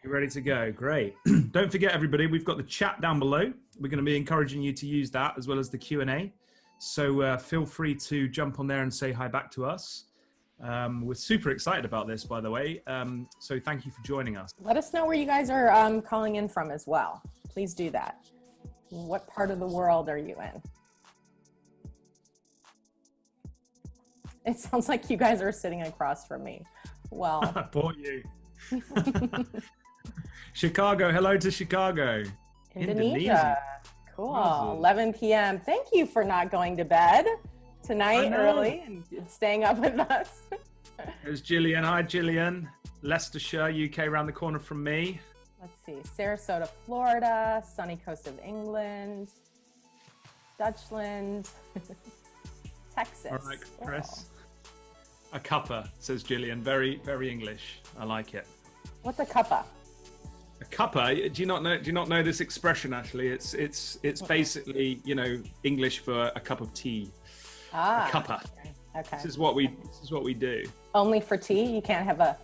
You ready to go? Great. Don't forget, everybody, we've got the chat down below. We're going to be encouraging you to use that as well as the Q&A. So feel free to jump on there and say hi back to us. We're super excited about this, by the way. So thank you for joining us. Let us know where you guys are calling in from as well. Please do that. What part of the world are you in? It sounds like you guys are sitting across from me. Well, poor you. Chicago. Hello to Chicago. Indonesia. Cool. 11 p.m. Thank you for not going to bed tonight early and staying up with us. There's Gillian. Hi, Gillian. Leicestershire, UK, around the corner from me. Let's see. Sarasota, Florida, sunny coast of England, Dutchland, Texas. All right, Chris. A cuppa, says Gillian. Very, very English. I like it. What's a cuppa? A cuppa. Do you not know this expression? Actually, it's basically, you know, English for a cup of tea. Ah. A cuppa. Okay. This is what we do. Only for tea. You can't have a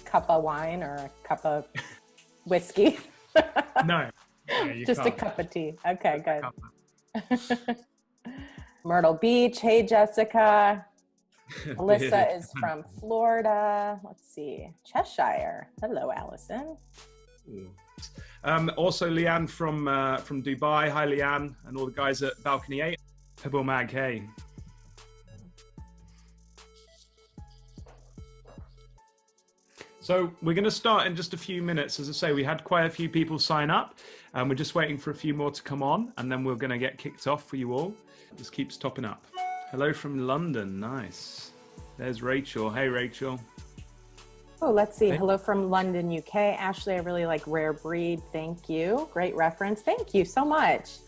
cup of wine or a cup of whiskey. No. Just a cup of tea. Okay, good. Myrtle Beach. Hey, Jessica. Alyssa is from Florida. Let's see. Cheshire. Hello, Allison. Also, Leanne from Dubai. Hi, Leanne, and all the guys at Balcony 8. Pebble Mag, hey. So we're going to start in just a few minutes. As I say, we had quite a few people sign up, and we're just waiting for a few more to come on, and then we're going to get kicked off for you all. It just keeps topping up. Hello from London. Nice. There's Rachel. Hey, Rachel. Oh, let's see. Hey. Hello from London, UK. Ashleigh, I really like Rare Breed. Thank you. Great reference. Thank you so much.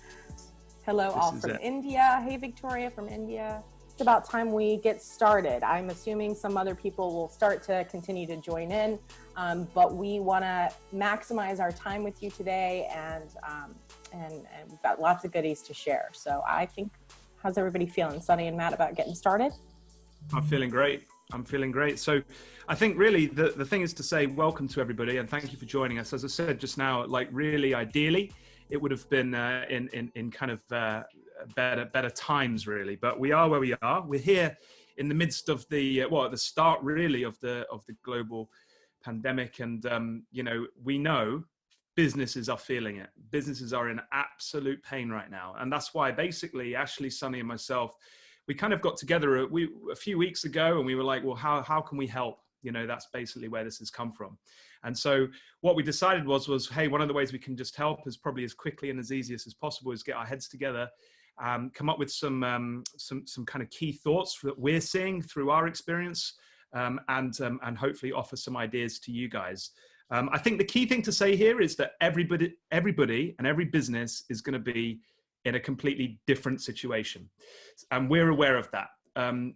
Hello, all from India. Hey, Victoria from India. It's about time we get started. I'm assuming some other people will start to continue to join in, but we want to maximize our time with you today, and we've got lots of goodies to share. So I think, how's everybody feeling, Sunny and Matt, about getting started? I'm feeling great. I'm feeling great. So I think really the thing is to say welcome to everybody and thank you for joining us. As I said just now, like really ideally, it would have been in kind of better times really, but we are where we are. We're here in the midst of the at the start really of the global pandemic, and you know, we know businesses are feeling it. Businesses are in absolute pain right now, and that's why basically Ashleigh, Sunny, and myself, we kind of got together a few weeks ago, and we were like, well, how can we help? You know, that's basically where this has come from. And so what we decided was, hey, one of the ways we can just help is probably as quickly and as easiest as possible is get our heads together, come up with some kind of key thoughts that we're seeing through our experience, and hopefully offer some ideas to you guys. I think the key thing to say here is that everybody and every business is going to be in a completely different situation, and we're aware of that.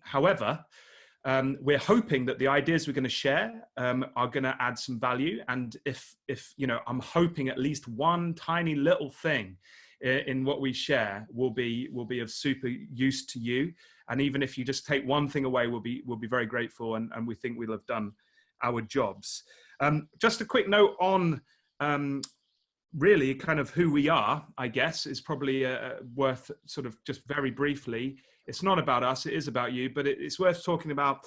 However, we're hoping that the ideas we're going to share are going to add some value, and if you know, I'm hoping at least one tiny little thing in what we share will be of super use to you. And even if you just take one thing away, we'll be very grateful, and we think we'll have done our jobs. Just a quick note on really kind of who we are, I guess, is probably worth sort of just very briefly. It's not about us, it is about you, but it's worth talking about.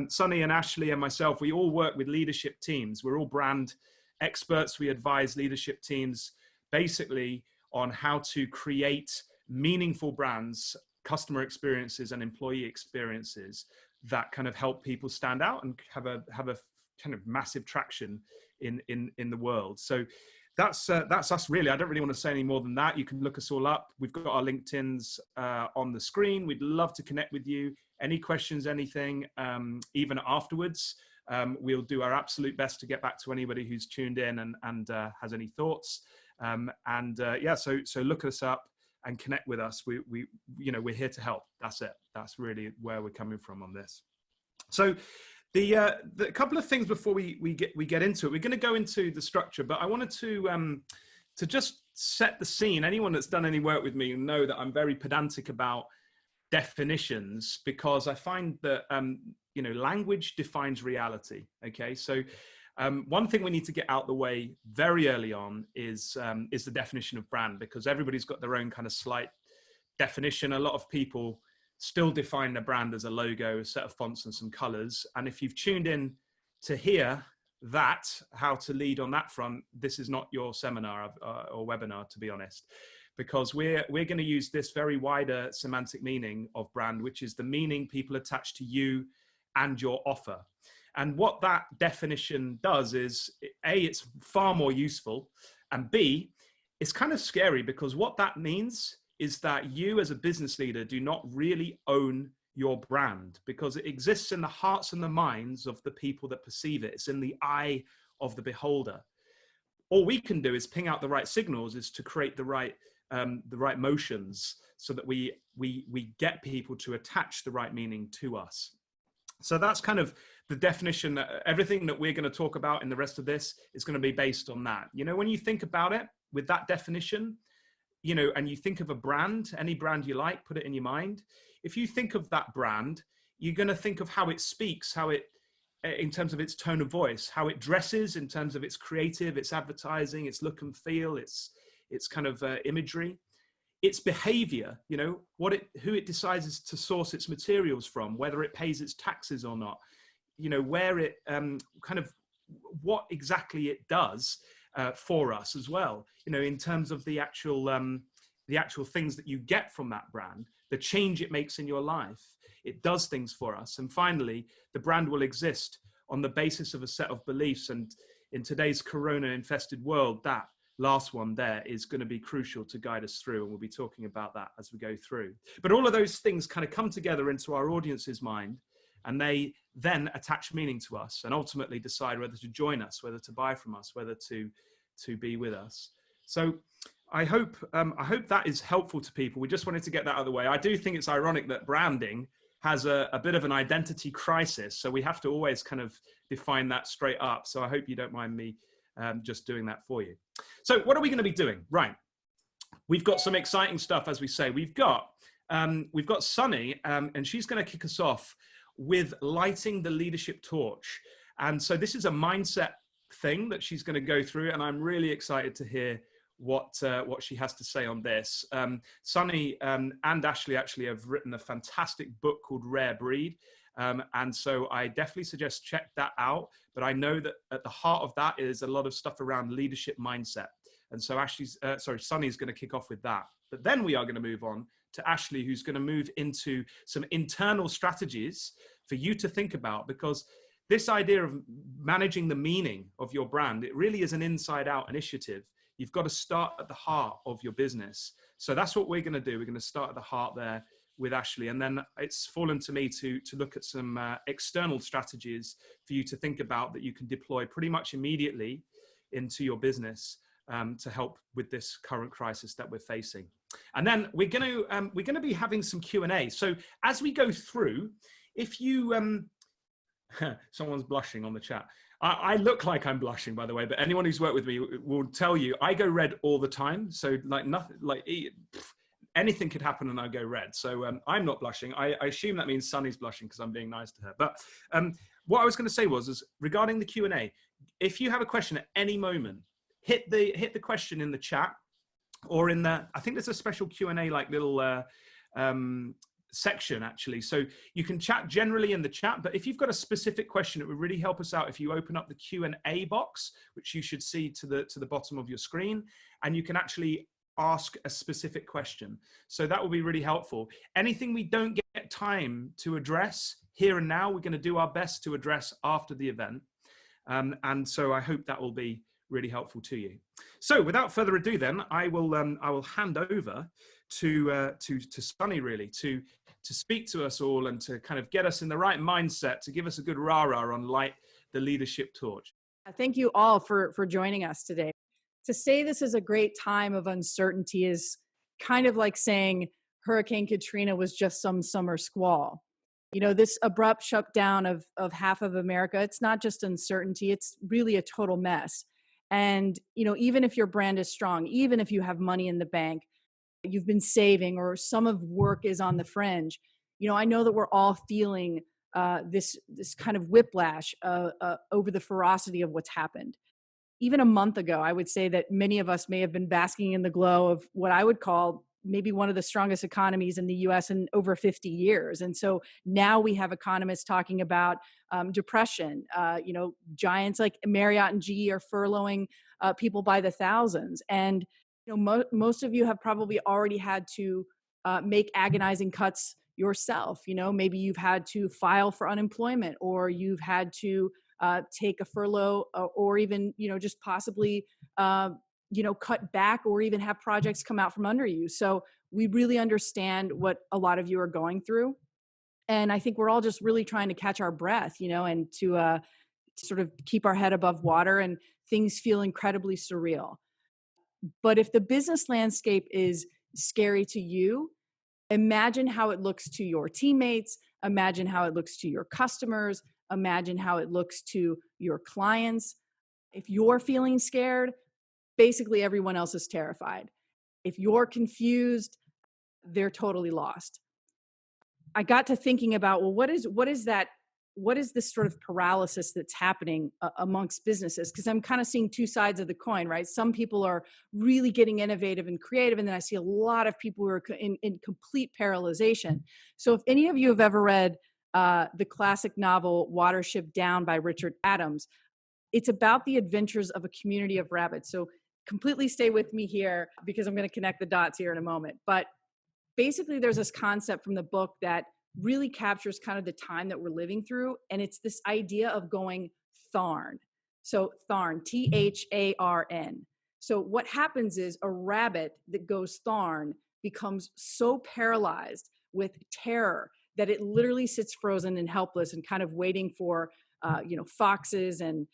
Sunny and Ashleigh and myself, we all work with leadership teams. We're all brand experts. We advise leadership teams basically on how to create meaningful brands, customer experiences, and employee experiences that kind of help people stand out and have a kind of massive traction in the world. So that's us really. I don't really want to say any more than that. You can look us all up. We've got our LinkedIn's on the screen. We'd love to connect with you. Any questions, anything, even afterwards. We'll do our absolute best to get back to anybody who's tuned in and has any thoughts. Yeah, so look us up and connect with us. We you know, we're here to help. That's it. That's really where we're coming from on this. So the couple of things before we get into it. We're going to go into the structure, but I wanted to just set the scene. Anyone that's done any work with me know that I'm very pedantic about definitions, because I find that you know, language defines reality. Okay, so One thing we need to get out the way very early on is the definition of brand, because everybody's got their own kind of slight definition. A lot of people still define their brand as a logo, a set of fonts and some colors. And if you've tuned in to hear that, how to lead on that front, this is not your seminar or webinar, to be honest, because we're going to use this very wider semantic meaning of brand, which is the meaning people attach to you and your offer. And what that definition does is, A, it's far more useful, and B, it's kind of scary, because what that means is that you as a business leader do not really own your brand, because it exists in the hearts and the minds of the people that perceive it. It's in the eye of the beholder. All we can do is ping out the right signals, is to create the right motions, so that we get people to attach the right meaning to us. So that's kind of the definition. Everything that we're going to talk about in the rest of this is going to be based on that. You know, when you think about it with that definition, you know, and you think of a brand, any brand you like, put it in your mind. If you think of that brand, you're going to think of how it speaks, how it, in terms of its tone of voice, how it dresses, in terms of its creative, its advertising, its look and feel, its kind of imagery, its behavior, you know, who it decides to source its materials from, whether it pays its taxes or not, you know, where it kind of what exactly it does for us as well, you know, in terms of the actual things that you get from that brand, the change it makes in your life. It does things for us. And finally, the brand will exist on the basis of a set of beliefs. And in today's corona-infested world, that last one there is going to be crucial to guide us through. And we'll be talking about that as we go through. But all of those things kind of come together into our audience's mind, and they then attach meaning to us and ultimately decide whether to join us, whether to buy from us, whether to be with us. So I hope that is helpful to people. We just wanted to get that out of the way. I do think it's ironic that branding has a bit of an identity crisis. So we have to always kind of define that straight up. So I hope you don't mind me just doing that for you. So what are we going to be doing? Right. We've got some exciting stuff, as we say. We've got Sunny, and she's going to kick us off with lighting the leadership torch. And so this is a mindset thing that she's going to go through, and I'm really excited to hear what she has to say on this. Sunny and Ashleigh actually have written a fantastic book called Rare Breed. And so I definitely suggest check that out. But I know that at the heart of that is a lot of stuff around leadership mindset. And so Sunny's going to kick off with that. But then we are going to move on to Ashleigh, who's going to move into some internal strategies for you to think about, because this idea of managing the meaning of your brand, it really is an inside out initiative. You've got to start at the heart of your business. So that's what we're going to do. We're going to start at the heart there with Ashleigh. And then it's fallen to me to look at some external strategies for you to think about that you can deploy pretty much immediately into your business to help with this current crisis that we're facing. And then we're going to be having some Q&A. So as we go through, if you, someone's blushing on the chat. I look like I'm blushing, by the way, but anyone who's worked with me will tell you I go red all the time. So like nothing, like anything could happen and I go red. So I'm not blushing. I assume that means Sunny's blushing because I'm being nice to her. But what I was going to say is regarding the Q&A, if you have a question at any moment, hit the question in the chat, or in the, I think there's a special Q&A like little section actually. So you can chat generally in the chat, but if you've got a specific question, it would really help us out if you open up the Q&A box, which you should see to the bottom of your screen, and you can actually ask a specific question. So that will be really helpful. Anything we don't get time to address here and now, we're going to do our best to address after the event. And so I hope that will be really helpful to you. So without further ado, then I will hand over to Sunny really to speak to us all and to kind of get us in the right mindset, to give us a good rah-rah on light the leadership torch. Thank you all for joining us today. To say this is a great time of uncertainty is kind of like saying Hurricane Katrina was just some summer squall. You know, this abrupt shutdown of half of America, it's not just uncertainty, it's really a total mess. And, you know, even if your brand is strong, even if you have money in the bank, you've been saving, or some of work is on the fringe, you know, I know that we're all feeling this kind of whiplash over the ferocity of what's happened. Even a month ago, I would say that many of us may have been basking in the glow of what I would call maybe one of the strongest economies in the US in over 50 years. And so now we have economists talking about depression. Giants like Marriott and GE are furloughing people by the thousands. And most of you have probably already had to make agonizing cuts yourself. Maybe you've had to file for unemployment, or you've had to take a furlough, or even, just possibly, cut back, or even have projects come out from under you. So we really understand what a lot of you are going through. And I think we're all just really trying to catch our breath, and to sort of keep our head above water, and things feel incredibly surreal. But if the business landscape is scary to you, imagine how it looks to your teammates, imagine how it looks to your customers, imagine how it looks to your clients. If you're feeling scared, basically everyone else is terrified. If you're confused, they're totally lost. I got to thinking about, well, what is this sort of paralysis that's happening amongst businesses? Because I'm kind of seeing two sides of the coin, right? Some people are really getting innovative and creative, and then I see a lot of people who are in complete paralyzation. So if any of you have ever read the classic novel Watership Down by Richard Adams, it's about the adventures of a community of rabbits. So completely stay with me here, because I'm going to connect the dots here in a moment. But basically, there's this concept from the book that really captures kind of the time that we're living through. And it's this idea of going Tharn. So Tharn, Tharn. So what happens is a rabbit that goes Tharn becomes so paralyzed with terror that it literally sits frozen and helpless and kind of waiting for, foxes and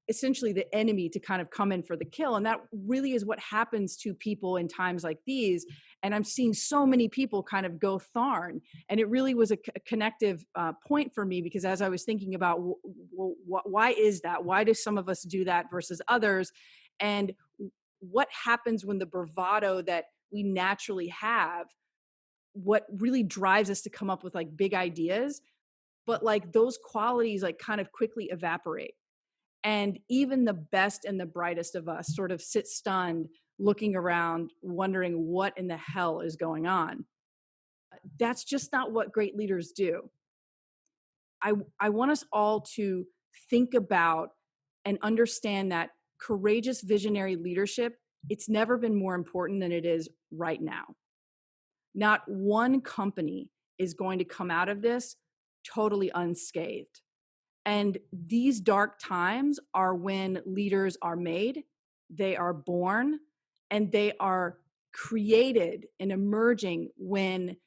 essentially the enemy to kind of come in for the kill. And that really is what happens to people in times like these. And I'm seeing so many people kind of go Tharn. And it really was a connective point for me, because as I was thinking about, why is that? Why do some of us do that versus others? And what happens when the bravado that we naturally have, what really drives us to come up with like big ideas, but like those qualities like kind of quickly evaporate. And even the best and the brightest of us sort of sit stunned, looking around, wondering what in the hell is going on. That's just not what great leaders do. I want us all to think about and understand that courageous visionary leadership, it's never been more important than it is right now. Not one company is going to come out of this totally unscathed. And these dark times are when leaders are made, they are born, and they are created and emerging when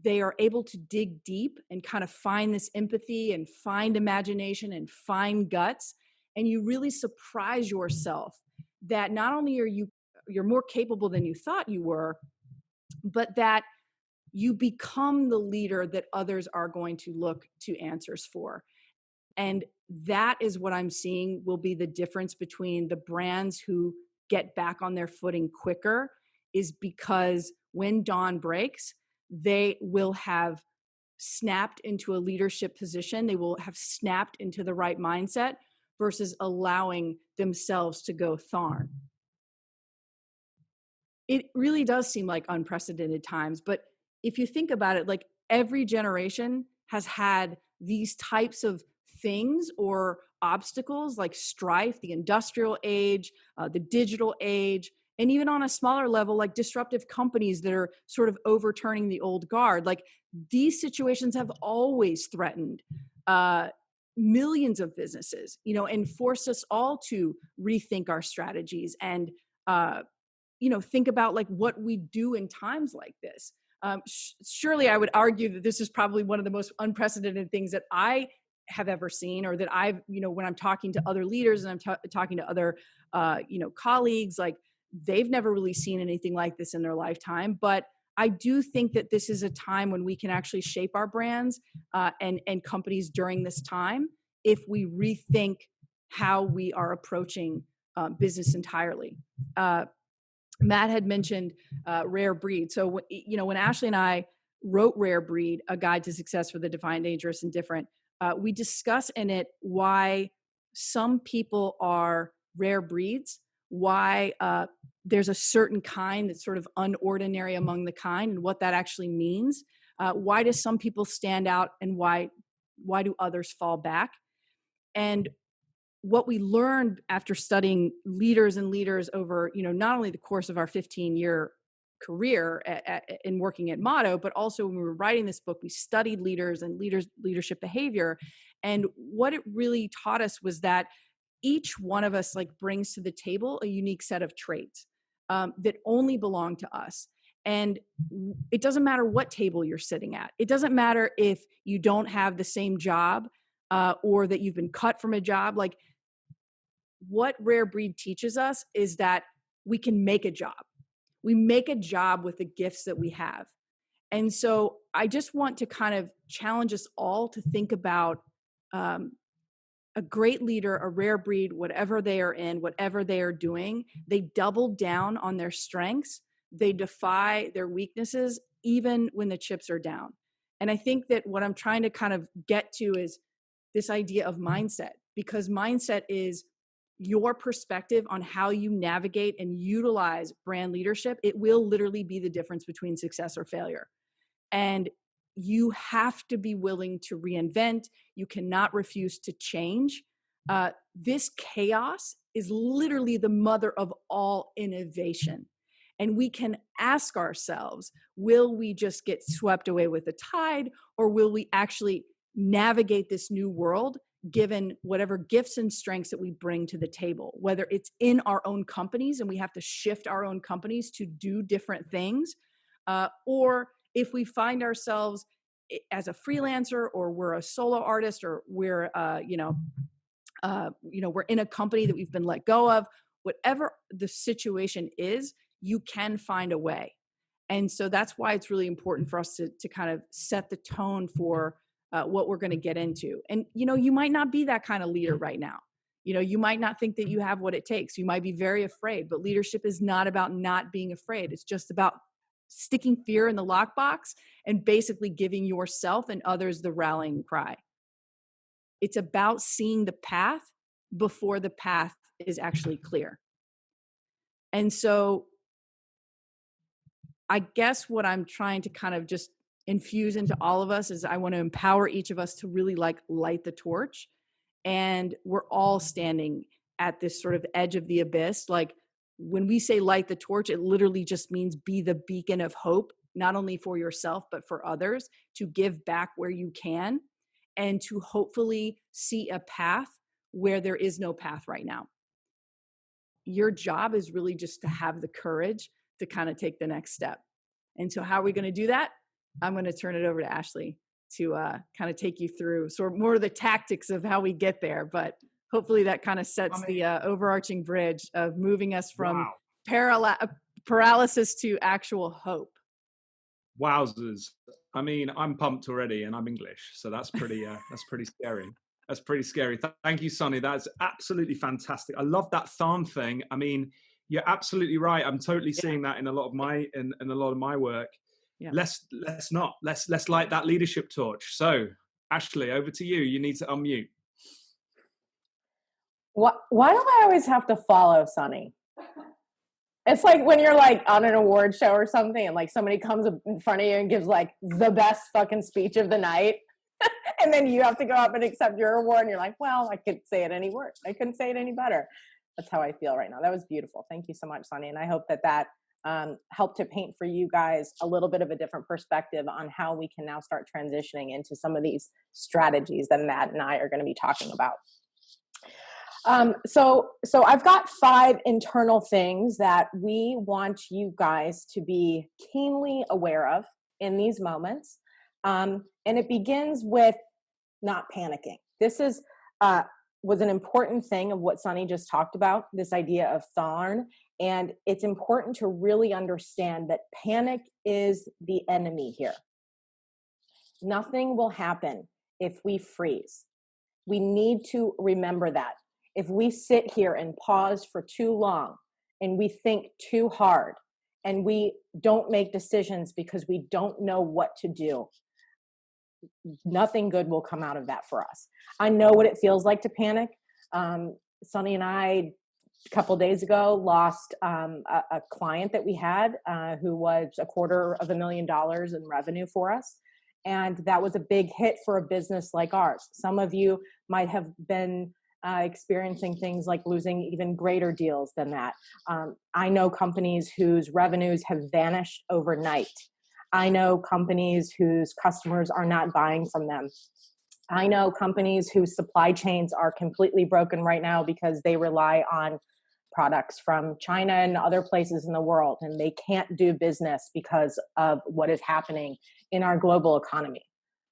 they are able to dig deep and kind of find this empathy and find imagination and find guts. And you really surprise yourself that not only are you're more capable than you thought you were, but that you become the leader that others are going to look to answers for. And that is what I'm seeing will be the difference between the brands who get back on their footing quicker, is because when dawn breaks, they will have snapped into a leadership position. They will have snapped into the right mindset versus allowing themselves to go Tharn. It really does seem like unprecedented times, but if you think about it, like every generation has had these types of things or obstacles, like strife, the industrial age, the digital age, and even on a smaller level, like disruptive companies that are sort of overturning the old guard. Like these situations have always threatened millions of businesses, and forced us all to rethink our strategies and, think about like what we do in times like this. Surely I would argue that this is probably one of the most unprecedented things that I have ever seen, or that I've, when I'm talking to other leaders and I'm talking to other, colleagues, like they've never really seen anything like this in their lifetime. But I do think that this is a time when we can actually shape our brands and companies during this time if we rethink how we are approaching business entirely. Matt had mentioned rare breed. So, when Ashleigh and I wrote Rare Breed, A Guide to Success for the Defined, Dangerous, and Different, we discuss in it why some people are rare breeds, why there's a certain kind that's sort of unordinary among the kind, and what that actually means. Why do some people stand out, and why do others fall back? And what we learned after studying leaders and leaders over, not only the course of our 15-year career in working at Motto, but also when we were writing this book, we studied leaders and leadership behavior. And what it really taught us was that each one of us brings to the table a unique set of traits that only belong to us. And it doesn't matter what table you're sitting at. It doesn't matter if you don't have the same job or that you've been cut from a job. What Rare Breed teaches us is that we can make a job. We make a job with the gifts that we have. And so I just want to kind of challenge us all to think about a great leader, a rare breed, whatever they are in, whatever they are doing. They double down on their strengths. They defy their weaknesses, even when the chips are down. And I think that what I'm trying to kind of get to is this idea of mindset, because mindset is your perspective on how you navigate and utilize brand leadership. It will literally be the difference between success or failure. And you have to be willing to reinvent. You cannot refuse to change. This chaos is literally the mother of all innovation. And we can ask ourselves, will we just get swept away with the tide, or will we actually navigate this new world given whatever gifts and strengths that we bring to the table, whether it's in our own companies and we have to shift our own companies to do different things, or if we find ourselves as a freelancer, or we're a solo artist, or we're, we're in a company that we've been let go of, whatever the situation is, you can find a way. And so that's why it's really important for us to kind of set the tone for what we're going to get into. And, you might not be that kind of leader right now. You might not think that you have what it takes. You might be very afraid, but leadership is not about not being afraid. It's just about sticking fear in the lockbox and basically giving yourself and others the rallying cry. It's about seeing the path before the path is actually clear. And so I guess what I'm trying to kind of just infuse into all of us is I want to empower each of us to really light the torch. And we're all standing at this sort of edge of the abyss. When we say light the torch, it literally just means be the beacon of hope, not only for yourself, but for others, to give back where you can, and to hopefully see a path where there is no path right now. Your job is really just to have the courage to kind of take the next step. And so how are we going to do that? I'm going to turn it over to Ashleigh to kind of take you through sort of more of the tactics of how we get there. But hopefully that kind of sets the overarching bridge of moving us from paralysis to actual hope. Wowzers. I mean, I'm pumped already, and I'm English, so that's pretty scary. That's pretty scary. Thank you, Sunny. That's absolutely fantastic. I love that thorn thing. I mean, you're absolutely right. I'm totally seeing that in a lot of my in a lot of my work. Yeah. Let's light that leadership torch. So, Ashleigh, over to you. You need to unmute. Why do I always have to follow Sunny? It's like when you're on an award show or something, and somebody comes in front of you and gives the best fucking speech of the night, and then you have to go up and accept your award, and you're like, well, I could say it any worse. I couldn't say it any better. That's how I feel right now. That was beautiful. Thank you so much, Sunny. And I hope that helped to paint for you guys a little bit of a different perspective on how we can now start transitioning into some of these strategies that Matt and I are going to be talking about. So I've got 5 internal things that we want you guys to be keenly aware of in these moments. And it begins with not panicking. This was an important thing of what Sunny just talked about, this idea of thorn. And it's important to really understand that panic is the enemy here. Nothing will happen if we freeze. We need to remember that. If we sit here and pause for too long and we think too hard and we don't make decisions because we don't know what to do, nothing good will come out of that for us. I know what it feels like to panic. Sunny and I, a couple days ago, lost a client that we had who was $250,000 in revenue for us. And that was a big hit for a business like ours. Some of you might have been experiencing things like losing even greater deals than that. I know companies whose revenues have vanished overnight. I know companies whose customers are not buying from them. I know companies whose supply chains are completely broken right now because they rely on products from China and other places in the world, and they can't do business because of what is happening in our global economy.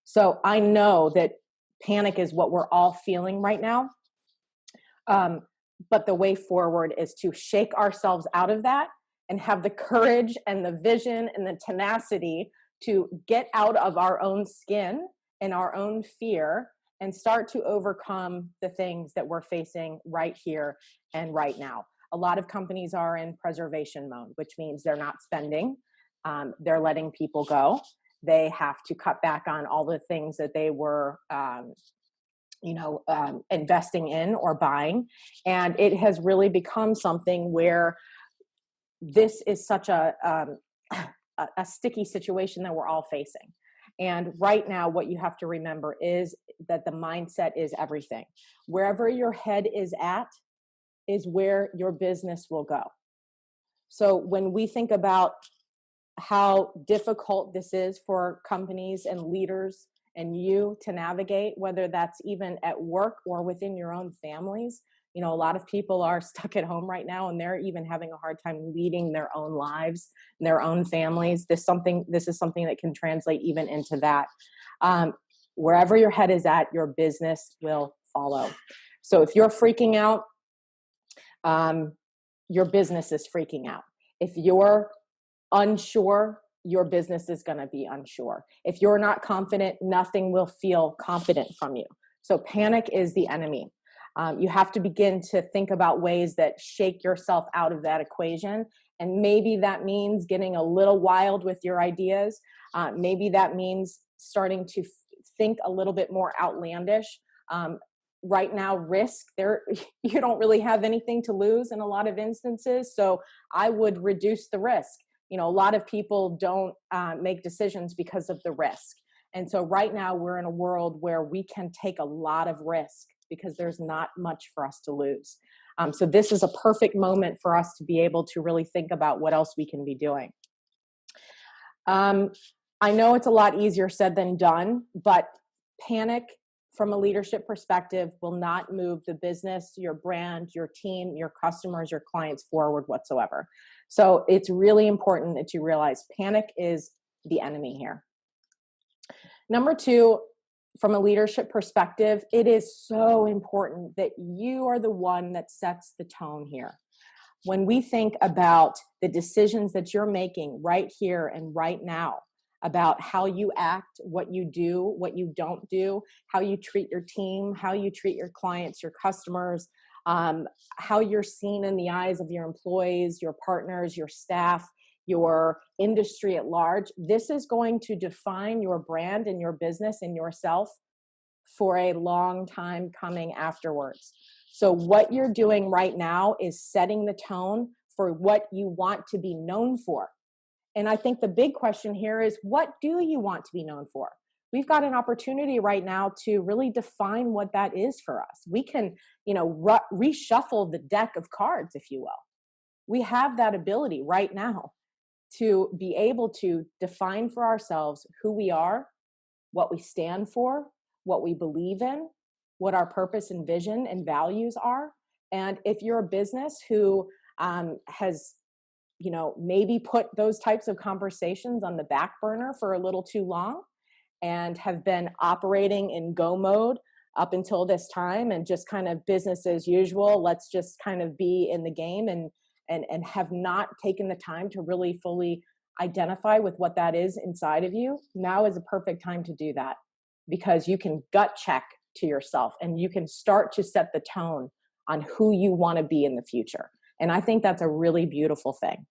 So I know that panic is what we're all feeling right now. But the way forward is to shake ourselves out of that and have the courage and the vision and the tenacity to get out of our own skin and our own fear and start to overcome the things that we're facing right here and right now. A lot of companies are in preservation mode, which means they're not spending. They're letting people go. They have to cut back on all the things that they were investing in or buying. And it has really become something where this is such a sticky situation that we're all facing. And right now, what you have to remember is that the mindset is everything. Wherever your head is at is where your business will go. So when we think about how difficult this is for companies and leaders and you to navigate, whether that's even at work or within your own families, a lot of people are stuck at home right now and they're even having a hard time leading their own lives, their own families. This is something that can translate even into that. Wherever your head is at, your business will follow. So if you're freaking out, your business is freaking out. If you're unsure, your business is going to be unsure. If you're not confident, nothing will feel confident from you. So panic is the enemy. You have to begin to think about ways that shake yourself out of that equation. And maybe that means getting a little wild with your ideas. Maybe that means starting to think a little bit more outlandish. Right now, risk, you don't really have anything to lose in a lot of instances. So I would reduce the risk. A lot of people don't make decisions because of the risk. And so right now we're in a world where we can take a lot of risk because there's not much for us to lose. So this is a perfect moment for us to be able to really think about what else we can be doing. I know it's a lot easier said than done, but panic from a leadership perspective will not move the business, your brand, your team, your customers, your clients forward whatsoever. So it's really important that you realize panic is the enemy here. Number two, from a leadership perspective, it is so important that you are the one that sets the tone here. When we think about the decisions that you're making right here and right now, about how you act, what you do, what you don't do, how you treat your team, how you treat your clients, your customers, how you're seen in the eyes of your employees, your partners, your staff, your industry at large. This is going to define your brand and your business and yourself for a long time coming afterwards. So what you're doing right now is setting the tone for what you want to be known for. And I think the big question here is, what do you want to be known for? We've got an opportunity right now to really define what that is for us. We can, reshuffle the deck of cards, if you will. We have that ability right now to be able to define for ourselves who we are, what we stand for, what we believe in, what our purpose and vision and values are. And if you're a business who has maybe put those types of conversations on the back burner for a little too long and have been operating in go mode up until this time and just kind of business as usual, let's just kind of be in the game and have not taken the time to really fully identify with what that is inside of you, now is a perfect time to do that, because you can gut check to yourself and you can start to set the tone on who you want to be in the future. And I think that's a really beautiful thing.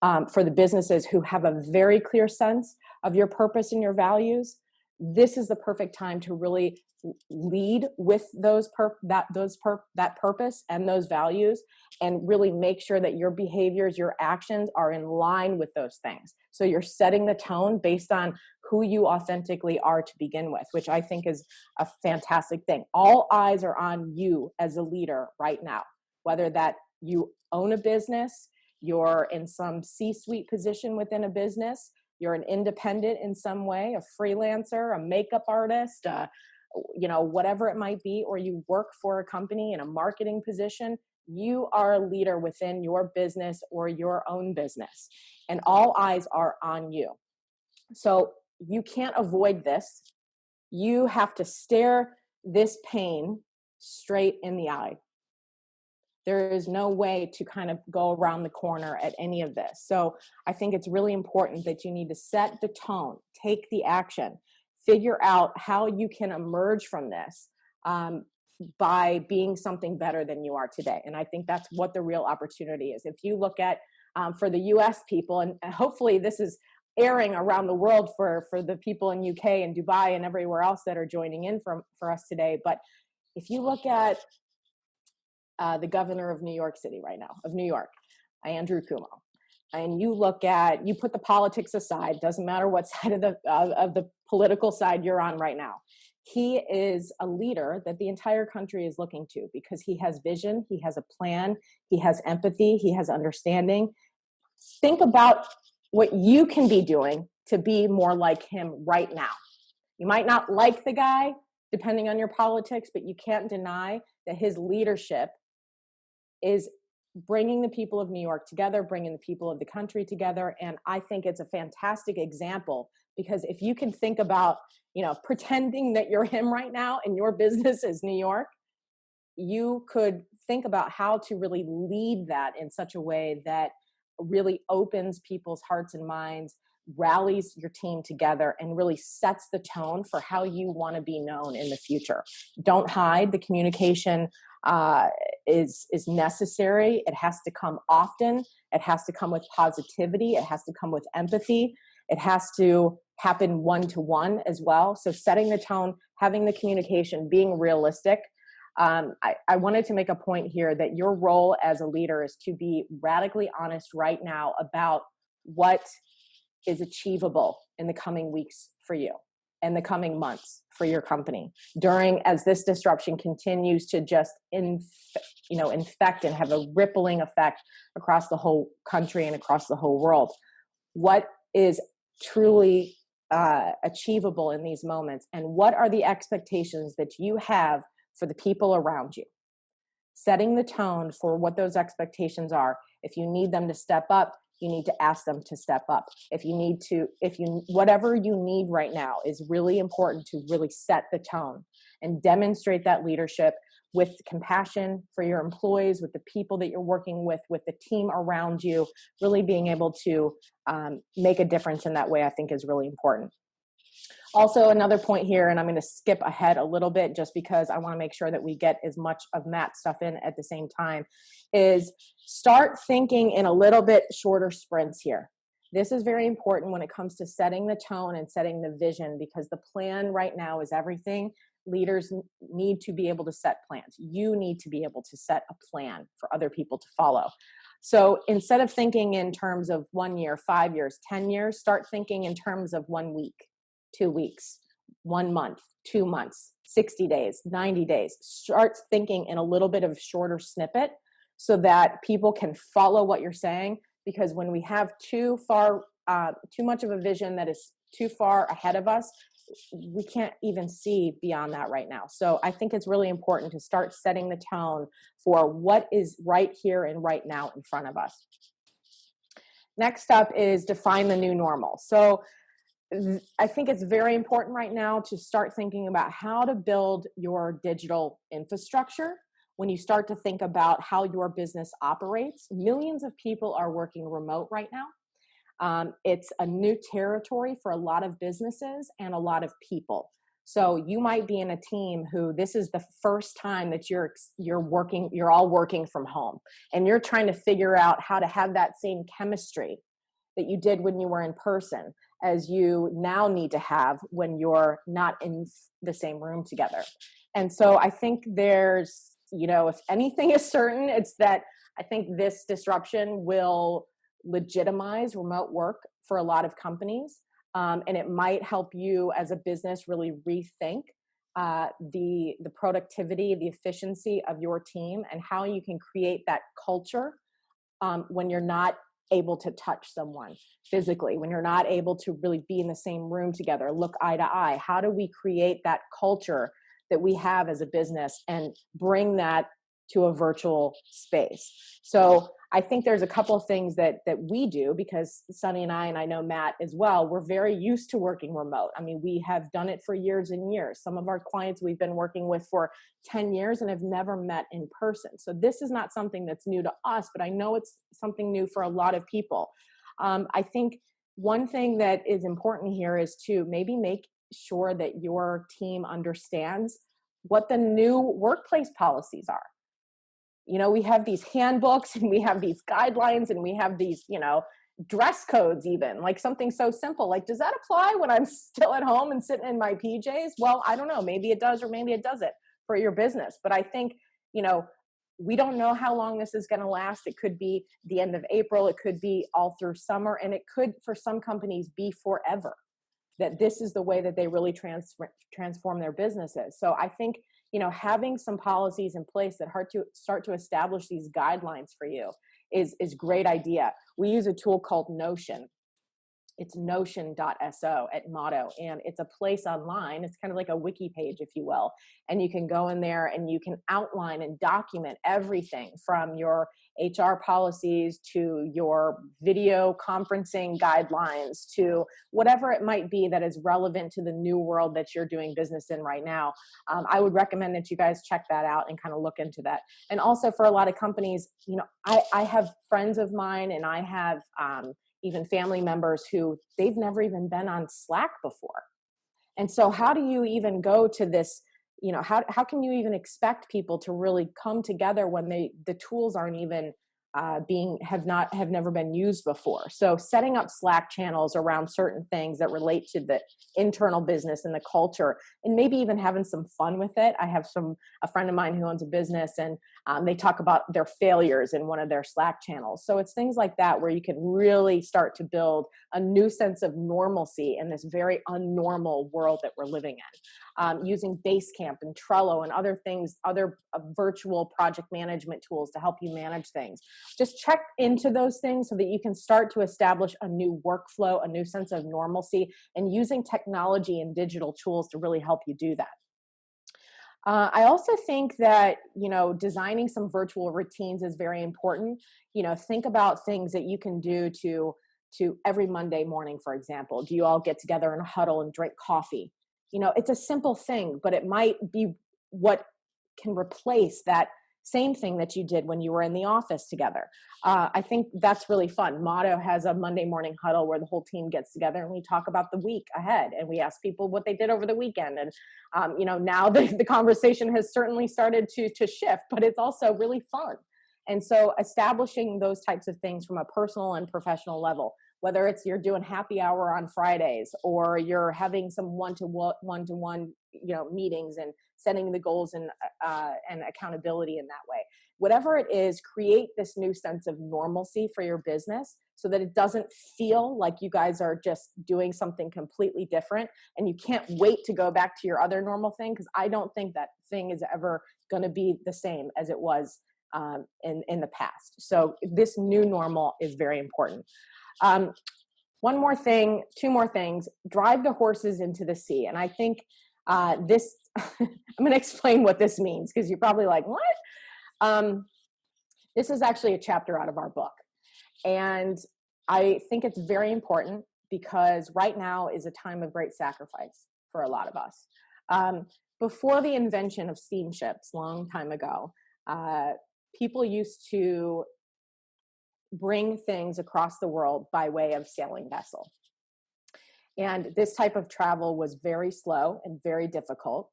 for the businesses who have a very clear sense of your purpose and your values, this is the perfect time to really lead with that purpose and those values, and really make sure that your behaviors, your actions are in line with those things. So you're setting the tone based on who you authentically are to begin with, which I think is a fantastic thing. All eyes are on you as a leader right now, whether that you own a business, you're in some C-suite position within a business, you're an independent in some way, a freelancer, a makeup artist, whatever it might be, or you work for a company in a marketing position, you are a leader within your business or your own business, and all eyes are on you. So you can't avoid this. You have to stare this pain straight in the eye. There is no way to kind of go around the corner at any of this. So I think it's really important that you need to set the tone, take the action, figure out how you can emerge from this by being something better than you are today. And I think that's what the real opportunity is. If you look at, for the US people, and hopefully this is airing around the world for the people in UK and Dubai and everywhere else that are joining in for us today. But if you look at the governor of New York City right now, of New York, Andrew Cuomo, and you put the politics aside, doesn't matter what side of the political side you're on right now. He is a leader that the entire country is looking to, because he has vision, he has a plan, he has empathy, he has understanding. Think about what you can be doing to be more like him right now. You might not like the guy, depending on your politics, but you can't deny that his leadership is bringing the people of New York together, bringing the people of the country together. And I think it's a fantastic example, because if you can think about, pretending that you're him right now and your business is New York, you could think about how to really lead that in such a way that really opens people's hearts and minds, rallies your team together, and really sets the tone for how you want to be known in the future. Don't hide. The communication is necessary. It has to come often. It has to come with positivity. It has to come with empathy. It has to happen one-to-one as well. So setting the tone, having the communication, being realistic. I wanted to make a point here that your role as a leader is to be radically honest right now about what is achievable in the coming weeks for you and the coming months for your company, as this disruption continues to just infect and have a rippling effect across the whole country and across the whole world. What is truly achievable in these moments, and what are the expectations that you have for the people around you? Setting the tone for what those expectations are. If you need them to step up, you need to ask them to step up. Whatever you need right now is really important to really set the tone and demonstrate that leadership with compassion for your employees, with the people that you're working with the team around you. Really being able to make a difference in that way, I think, is really important. Also, another point here, and I'm going to skip ahead a little bit just because I want to make sure that we get as much of Matt's stuff in at the same time, is start thinking in a little bit shorter sprints here. This is very important when it comes to setting the tone and setting the vision, because the plan right now is everything. Leaders need to be able to set plans. You need to be able to set a plan for other people to follow. So instead of thinking in terms of 1 year, 5 years, 10 years, start thinking in terms of 1 week, 2 weeks, 1 month, 2 months, 60 days, 90 days. Start thinking in a little bit of shorter snippet so that people can follow what you're saying. Because when we have too much of a vision that is too far ahead of us, we can't even see beyond that right now. So I think it's really important to start setting the tone for what is right here and right now in front of us. Next up is define the new normal. So I think it's very important right now to start thinking about how to build your digital infrastructure. When you start to think about how your business operates, millions of people are working remote right now. It's a new territory for a lot of businesses and a lot of people. So you might be in a team who this is the first time that you're all working from home, and you're trying to figure out how to have that same chemistry that you did when you were in person as you now need to have when you're not in the same room together. And so I think there's, if anything is certain, it's that I think this disruption will legitimize remote work for a lot of companies. And it might help you as a business really rethink the productivity, the efficiency of your team, and how you can create that culture when you're not able to touch someone physically, when you're not able to really be in the same room together, look eye to eye. How do we create that culture that we have as a business and bring that to a virtual space? So I think there's a couple of things that we do, because Sunny and I know Matt as well, we're very used to working remote. I mean, we have done it for years and years. Some of our clients we've been working with for 10 years and have never met in person. So this is not something that's new to us, but I know it's something new for a lot of people. I think one thing that is important here is to maybe make sure that your team understands what the new workplace policies are. We have these handbooks and we have these guidelines and we have these, dress codes, even like something so simple. Like, does that apply when I'm still at home and sitting in my PJs? Well, I don't know. Maybe it does, or maybe it doesn't for your business. But I think, we don't know how long this is going to last. It could be the end of April. It could be all through summer. And it could, for some companies, be forever, that this is the way that they really transform their businesses. So I think, having some policies in place that start to establish these guidelines for you is great idea. We use a tool called Notion. It's notion.so at Motto, and it's a place online. It's kind of like a wiki page, if you will. And you can go in there and you can outline and document everything from your HR policies to your video conferencing guidelines to whatever it might be that is relevant to the new world that you're doing business in right now. I would recommend that you guys check that out and kind of look into that. And also for a lot of companies, I have friends of mine, and I have even family members who they've never even been on Slack before. And so how do you even go to this, how can you even expect people to really come together when the tools aren't even have never been used before? So setting up Slack channels around certain things that relate to the internal business and the culture, and maybe even having some fun with it. I have a friend of mine who owns a business, and they talk about their failures in one of their Slack channels. So it's things like that where you can really start to build a new sense of normalcy in this very unnormal world that we're living in. Using Basecamp and Trello and other things, other virtual project management tools to help you manage things. Just check into those things so that you can start to establish a new workflow, a new sense of normalcy, and using technology and digital tools to really help you do that. I also think that, designing some virtual routines is very important. Think about things that you can do to every Monday morning, for example. Do you all get together in a huddle and drink coffee? It's a simple thing, but it might be what can replace that same thing that you did when you were in the office together. I think that's really fun. Motto has a Monday morning huddle where the whole team gets together and we talk about the week ahead, and we ask people what they did over the weekend. And, now the conversation has certainly started to shift, but it's also really fun. And so establishing those types of things from a personal and professional level, whether it's you're doing happy hour on Fridays, or you're having some one-to-one, meetings and setting the goals and accountability in that way. Whatever it is, create this new sense of normalcy for your business so that it doesn't feel like you guys are just doing something completely different and you can't wait to go back to your other normal thing, because I don't think that thing is ever going to be the same as it was in the past. So this new normal is very important. One more thing, two more things, drive the horses into the sea. And I think this, I'm going to explain what this means, because you're probably like, what? This is actually a chapter out of our book. And I think it's very important because right now is a time of great sacrifice for a lot of us. Before the invention of steamships, long time ago, people used to bring things across the world by way of sailing vessel. And this type of travel was very slow and very difficult.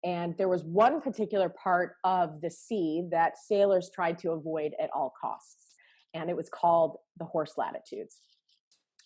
And there was one particular part of the sea that sailors tried to avoid at all costs. And it was called the horse latitudes.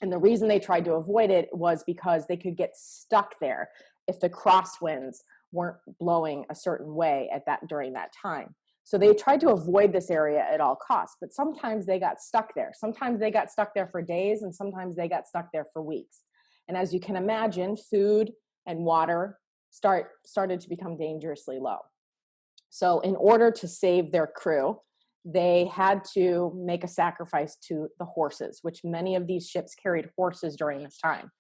And the reason they tried to avoid it was because they could get stuck there if the crosswinds weren't blowing a certain way during that time. So they tried to avoid this area at all costs, but sometimes they got stuck there. Sometimes they got stuck there for days, and sometimes they got stuck there for weeks. And as you can imagine, food and water started to become dangerously low. So in order to save their crew, they had to make a sacrifice to the horses, which many of these ships carried horses during this time.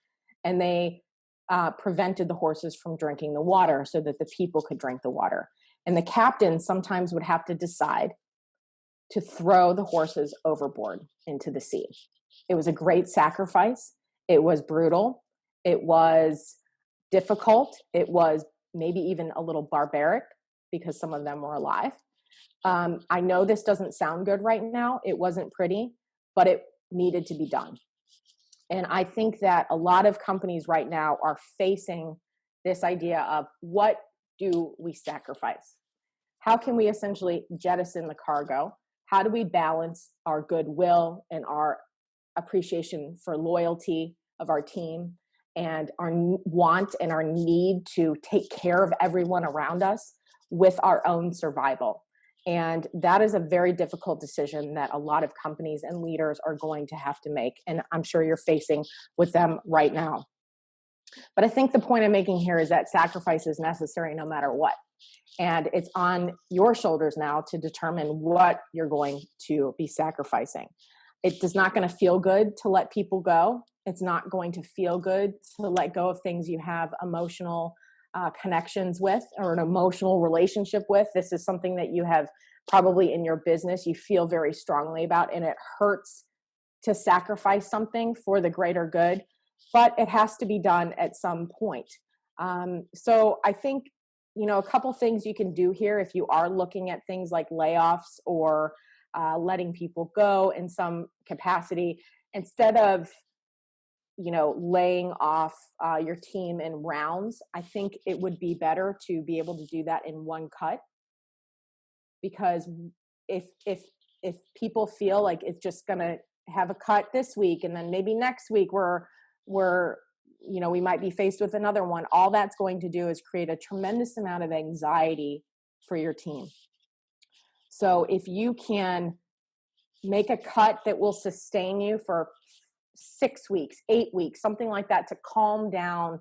And they prevented the horses from drinking the water so that the people could drink the water. And the captain sometimes would have to decide to throw the horses overboard into the sea. It was a great sacrifice. It was brutal. It was difficult. It was maybe even a little barbaric because some of them were alive. I know this doesn't sound good right now. It wasn't pretty, but it needed to be done. And I think that a lot of companies right now are facing this idea of, what do we sacrifice? How can we essentially jettison the cargo? How do we balance our goodwill and our appreciation for loyalty of our team and our want and our need to take care of everyone around us with our own survival? And that is a very difficult decision that a lot of companies and leaders are going to have to make. And I'm sure you're facing with them right now. But I think the point I'm making here is that sacrifice is necessary no matter what. And it's on your shoulders now to determine what you're going to be sacrificing. It is not going to feel good to let people go. It's not going to feel good to let go of things you have emotional connections with or an emotional relationship with. This is something that you have probably in your business you feel very strongly about, and it hurts to sacrifice something for the greater good, but it has to be done at some point. So I think, a couple things you can do here if you are looking at things like layoffs or letting people go in some capacity, instead of laying off your team in rounds, I think it would be better to be able to do that in one cut. Because if people feel like it's just going to have a cut this week, and then maybe next week we might be faced with another one, all that's going to do is create a tremendous amount of anxiety for your team. So if you can make a cut that will sustain you for 6 weeks, 8 weeks, something like that, to calm down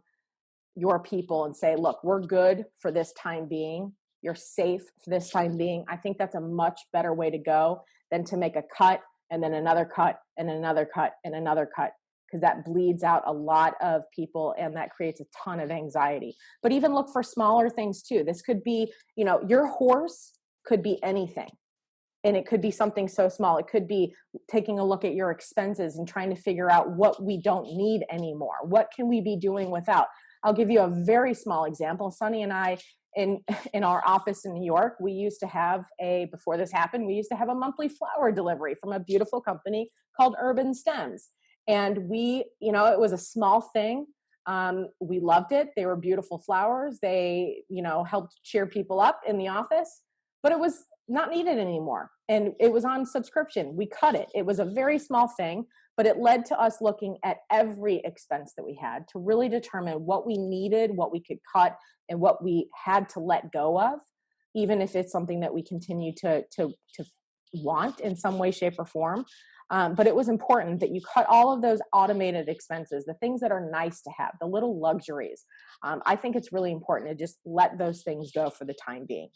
your people and say, look, we're good for this time being. You're safe for this time being. I think that's a much better way to go than to make a cut and then another cut and another cut and another cut, because that bleeds out a lot of people and that creates a ton of anxiety. But even look for smaller things too. This could be, your horse could be anything. And it could be something so small. It could be taking a look at your expenses and trying to figure out what we don't need anymore. What can we be doing without? I'll give you a very small example. Sunny and I, in our office in New York, we used to have before this happened, we used to have a monthly flower delivery from a beautiful company called Urban Stems. And it was a small thing. We loved it. They were beautiful flowers. They, helped cheer people up in the office, but it was not needed anymore. And it was on subscription. We cut it. It was a very small thing, but it led to us looking at every expense that we had to really determine what we needed, what we could cut, and what we had to let go of, even if it's something that we continue to want in some way, shape, or form. But it was important that you cut all of those automated expenses, the things that are nice to have, the little luxuries. I think it's really important to just let those things go for the time being.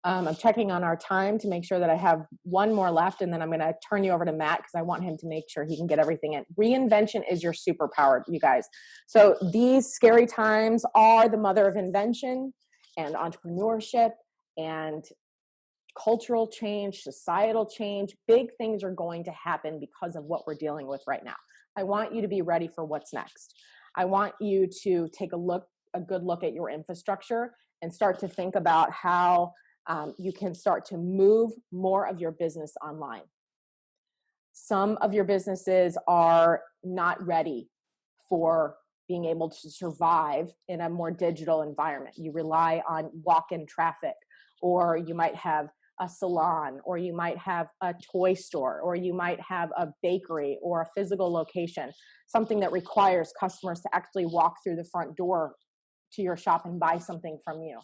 I'm checking on our time to make sure that I have one more left, and then I'm going to turn you over to Matt because I want him to make sure he can get everything in. Reinvention is your superpower, you guys. So these scary times are the mother of invention and entrepreneurship and cultural change, societal change. Big things are going to happen because of what we're dealing with right now. I want you to be ready for what's next. I want you to take a good look at your infrastructure and start to think about how you can start to move more of your business online. Some of your businesses are not ready for being able to survive in a more digital environment. You rely on walk-in traffic, or you might have a salon, or you might have a toy store, or you might have a bakery or a physical location, something that requires customers to actually walk through the front door to your shop and buy something from you.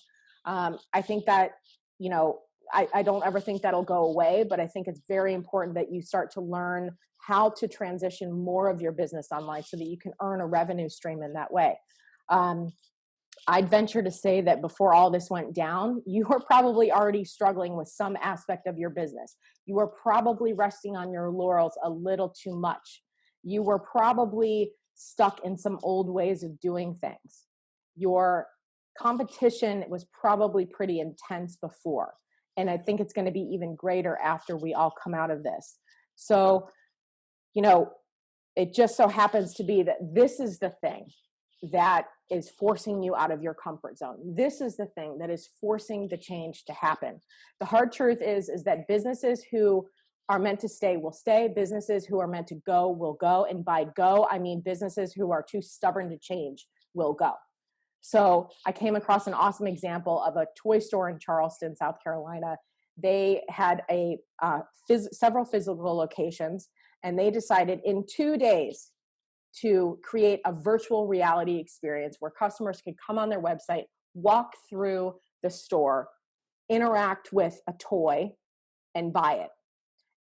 I think that, you know, I don't ever think that'll go away, but I think it's very important that you start to learn how to transition more of your business online so that you can earn a revenue stream in that way. I'd venture to say that before all this went down, you were probably already struggling with some aspect of your business. You were probably resting on your laurels a little too much. You were probably stuck in some old ways of doing things. Your competition was probably pretty intense before. And I think it's going to be even greater after we all come out of this. So, you know, it just so happens to be that this is the thing that is forcing you out of your comfort zone. This is the thing that is forcing the change to happen. The hard truth is that businesses who are meant to stay will stay. Businesses who are meant to go will go. And by go, I mean businesses who are too stubborn to change will go. So I came across an awesome example of a toy store in Charleston, South Carolina. They had several physical locations, and they decided in 2 days to create a virtual reality experience where customers could come on their website, walk through the store, interact with a toy, and buy it.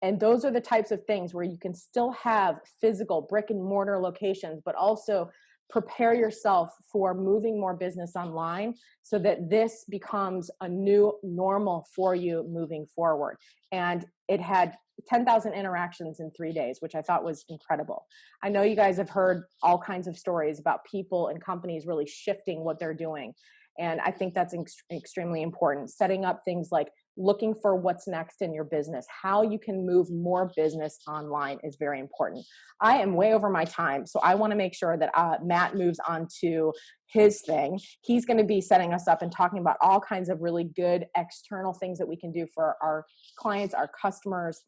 And those are the types of things where you can still have physical brick and mortar locations, but also prepare yourself for moving more business online so that this becomes a new normal for you moving forward. And it had 10,000 interactions in 3 days, which I thought was incredible. I know you guys have heard all kinds of stories about people and companies really shifting what they're doing. And I think that's extremely important. Setting up things like looking for what's next in your business, how you can move more business online is very important. I am way over my time, so I want to make sure that Matt moves on to his thing. He's going to be setting us up and talking about all kinds of really good external things that we can do for our clients, our customers,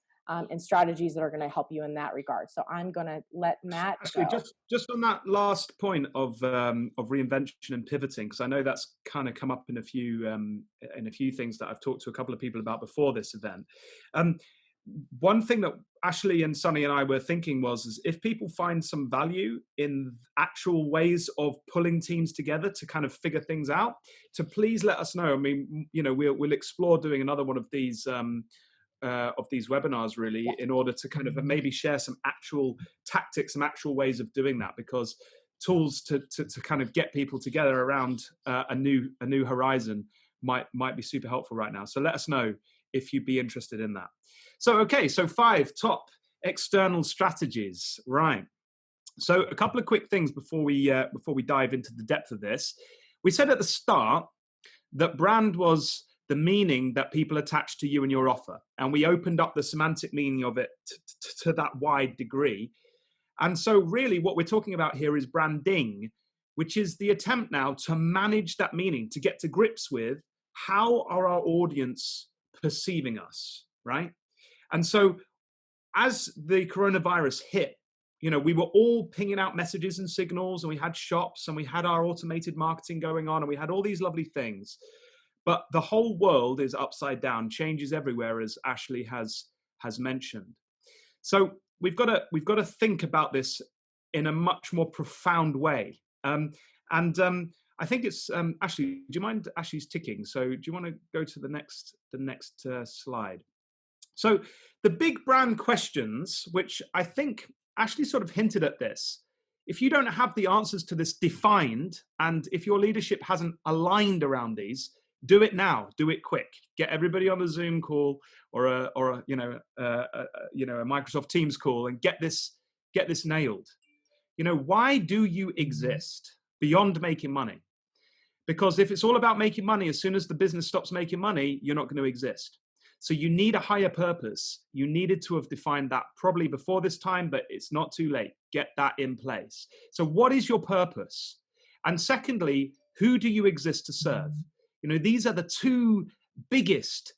and strategies that are going to help you in that regard. So I'm going to let Matt Actually, go. just on that last point of reinvention and pivoting, because I know that's kind of come up in a few things that I've talked to a couple of people about before this event. One thing that Ashleigh and Sunny and I were thinking is if people find some value in actual ways of pulling teams together to kind of figure things out, to please let us know. I mean, you know, we'll explore doing another one of these webinars really in order to kind of maybe share some actual tactics, some actual ways of doing that, because tools to kind of get people together around a new horizon might be super helpful right now. So let us know if you'd be interested in that. So, okay, so 5 top external strategies, right? So a couple of quick things before we dive into the depth of this. We said at the start that brand was the meaning that people attach to you and your offer. And we opened up the semantic meaning of it to that wide degree. And so really what we're talking about here is branding, which is the attempt now to manage that meaning, to get to grips with how are our audience perceiving us, right? And so as the coronavirus hit, you know, we were all pinging out messages and signals, and we had shops, and we had our automated marketing going on, and we had all these lovely things. But the whole world is upside down, changes everywhere, as Ashleigh has mentioned. So we've got to think about this in a much more profound way. I think it's Ashleigh. Do you mind? Ashleigh's ticking. So do you want to go to the next slide? So the big brand questions, which I think Ashleigh sort of hinted at this. If you don't have the answers to this defined, and if your leadership hasn't aligned around these, do it now. Do it quick. Get everybody on a Zoom call or a Microsoft Teams call and get this nailed. You know, why do you exist beyond making money? Because if it's all about making money, as soon as the business stops making money, you're not going to exist. So you need a higher purpose. You needed to have defined that probably before this time, but it's not too late. Get that in place. So what is your purpose? And secondly, who do you exist to serve? You know, these are the two biggest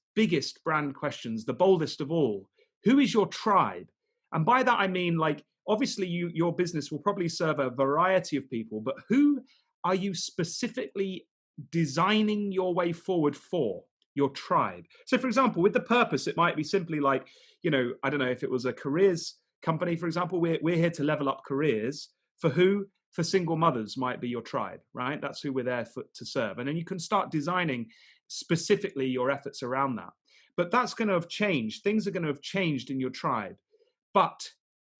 brand questions, the boldest of all. Who is your tribe? And by that, I mean, like, obviously your business will probably serve a variety of people, but who are you specifically designing your way forward for? your tribe. So for example, with the purpose, it might be simply like, I don't know, if it was a careers company, for example, we're here to level up careers. For who? For single mothers might be your tribe, right? That's who we're there to serve. And then you can start designing specifically your efforts around that. But that's going to have changed. Things are going to have changed in your tribe. But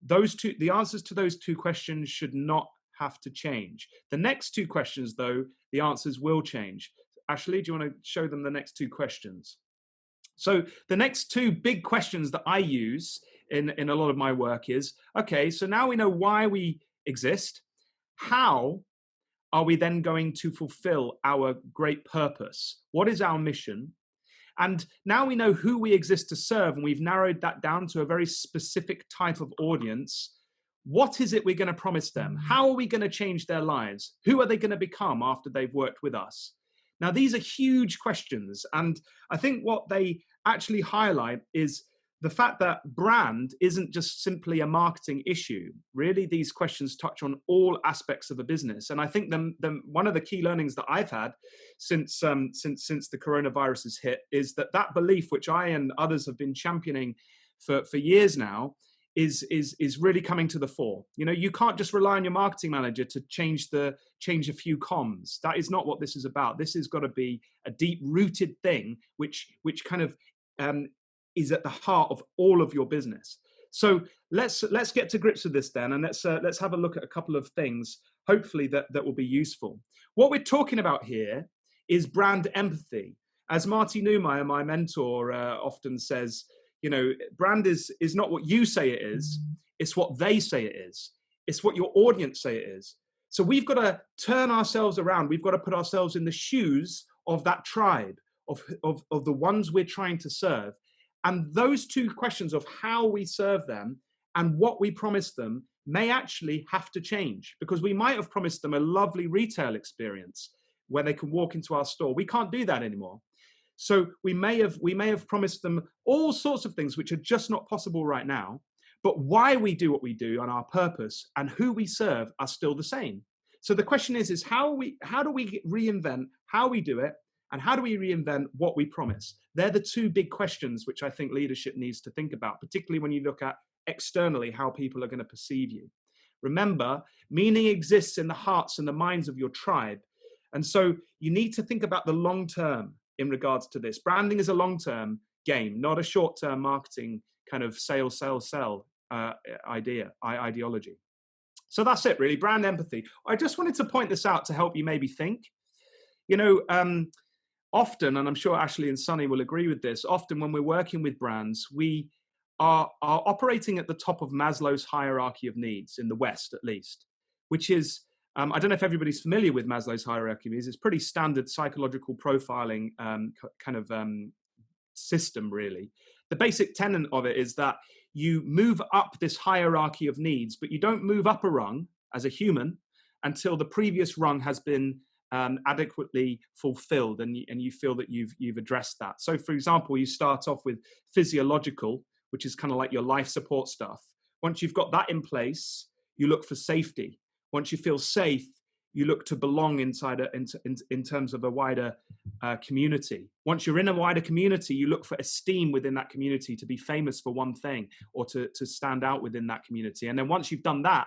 the answers to those two questions should not have to change. The next two questions, though, the answers will change. Ashleigh, do you want to show them the next two questions? So the next two big questions that I use in a lot of my work is, okay, so now we know why we exist. How are we then going to fulfill our great purpose? What is our mission? And now we know who we exist to serve, and we've narrowed that down to a very specific type of audience. What is it we're going to promise them? How are we going to change their lives? Who are they going to become after they've worked with us? Now, these are huge questions. And I think what they actually highlight is the fact that brand isn't just simply a marketing issue. Really, these questions touch on all aspects of a business. And I think one of the key learnings that I've had since the coronavirus has hit is that belief, which I and others have been championing for years now, is really coming to the fore. You can't just rely on your marketing manager to change a few comms. That is not what this is about. This has got to be a deep-rooted thing, which kind of is at the heart of all of your business. So let's get to grips with this then, and let's have a look at a couple of things, hopefully that will be useful. What we're talking about here is brand empathy. As Marty Neumeier, my mentor, often says, brand is not what you say it is, it's what they say it is. It's what your audience say it is. So we've got to turn ourselves around. We've got to put ourselves in the shoes of that tribe, of the ones we're trying to serve. And those two questions of how we serve them and what we promise them may actually have to change, because we might have promised them a lovely retail experience where they can walk into our store. We can't do that anymore. So we may have promised them all sorts of things which are just not possible right now, but why we do what we do and our purpose and who we serve are still the same. So the question is how do we reinvent how we do it, and how do we reinvent what we promise? They're the two big questions which I think leadership needs to think about, particularly when you look at externally how people are going to perceive you. Remember, meaning exists in the hearts and the minds of your tribe. And so you need to think about the long term in regards to this. Branding is a long-term game, not a short-term marketing kind of sell ideology. So that's it, really, brand empathy. I just wanted to point this out to help you maybe think. Often, and I'm sure Ashleigh and Sunny will agree with this, often when we're working with brands, we are operating at the top of Maslow's hierarchy of needs, in the West at least, which is, I don't know if everybody's familiar with Maslow's hierarchy of needs. It's pretty standard psychological profiling system, really. The basic tenet of it is that you move up this hierarchy of needs, but you don't move up a rung as a human until the previous rung has been adequately fulfilled, and you feel that you've addressed that. So, for example, you start off with physiological, which is kind of like your life support stuff. Once you've got that in place, you look for safety. Once you feel safe, you look to belong inside in terms of a wider community. Once you're in a wider community, you look for esteem within that community, to be famous for one thing or to stand out within that community. And then once you've done that,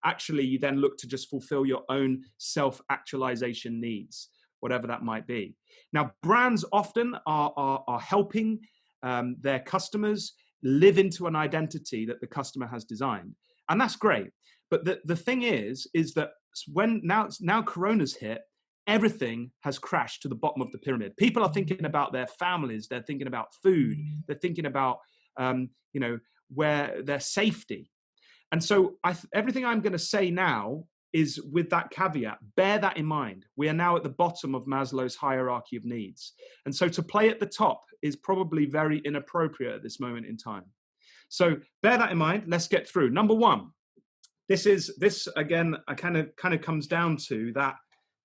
actually, you then look to just fulfill your own self-actualization needs, whatever that might be. Now, brands often are helping their customers live into an identity that the customer has designed. And that's great. But the thing is that when now Corona's hit, everything has crashed to the bottom of the pyramid. People are thinking about their families. They're thinking about food. They're thinking about, where their safety. And so everything I'm going to say now is with that caveat. Bear that in mind. We are now at the bottom of Maslow's hierarchy of needs. And so to play at the top is probably very inappropriate at this moment in time. So bear that in mind. Let's get through. Number one, this again, kind of comes down to that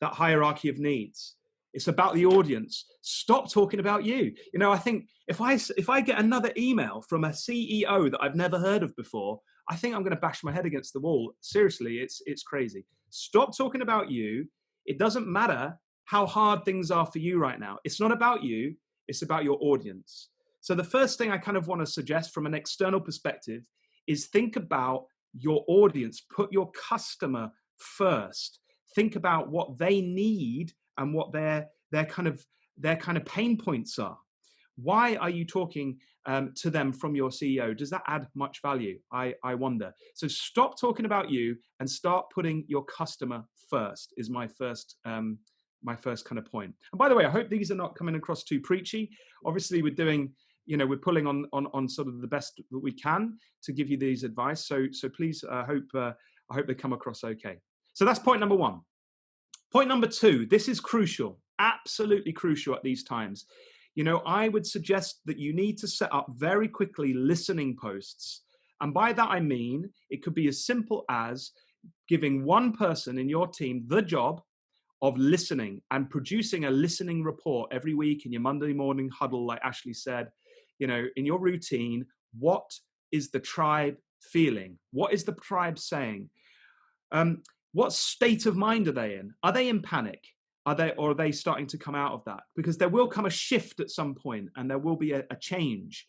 hierarchy of needs. It's about the audience. Stop talking about you. I think if I get another email from a CEO that I've never heard of before, I think I'm going to bash my head against the wall. Seriously, it's crazy. Stop talking about you. It doesn't matter how hard things are for you right now. It's not about you. It's about your audience. So the first thing I kind of want to suggest from an external perspective is think about your audience. Put your customer first. Think about what they need and what their kind of pain points are. Why are you talking to them from your CEO? Does that add much value? I wonder. So stop talking about you and start putting your customer first is my first kind of point. And by the way, I hope these are not coming across too preachy. Obviously, we're doing, we're pulling on sort of the best that we can to give you these advice. So please, I hope they come across okay. So that's point number one. Point number two, this is crucial, absolutely crucial at these times. I would suggest that you need to set up very quickly listening posts. And by that, I mean, it could be as simple as giving one person in your team the job of listening and producing a listening report every week in your Monday morning huddle, like Ashleigh said, in your routine. What is the tribe feeling? What is the tribe saying? What state of mind are they in? Are they in panic? Or are they starting to come out of that? Because there will come a shift at some point and there will be a change.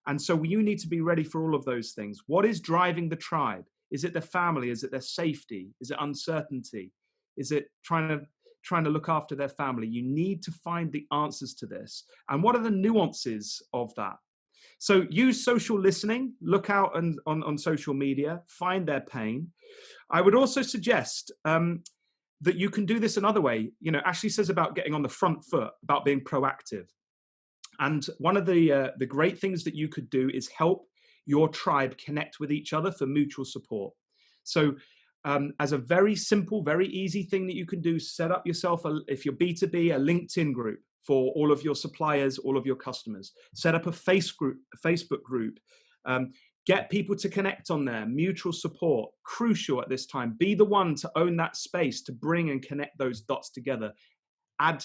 And so you need to be ready for all of those things. What is driving the tribe? Is it their family? Is it their safety? Is it uncertainty? Is it trying to look after their family? You need to find the answers to this. And what are the nuances of that? So use social listening, look out on social media, find their pain. I would also suggest that you can do this another way. Ashleigh says about getting on the front foot, about being proactive. And one of the great things that you could do is help your tribe connect with each other for mutual support. So as a very simple, very easy thing that you can do, set up yourself, if you're B2B, a LinkedIn group for all of your suppliers, all of your customers. Set up a Facebook group. Get people to connect on there. Mutual support, crucial at this time. Be the one to own that space, to bring and connect those dots together. Add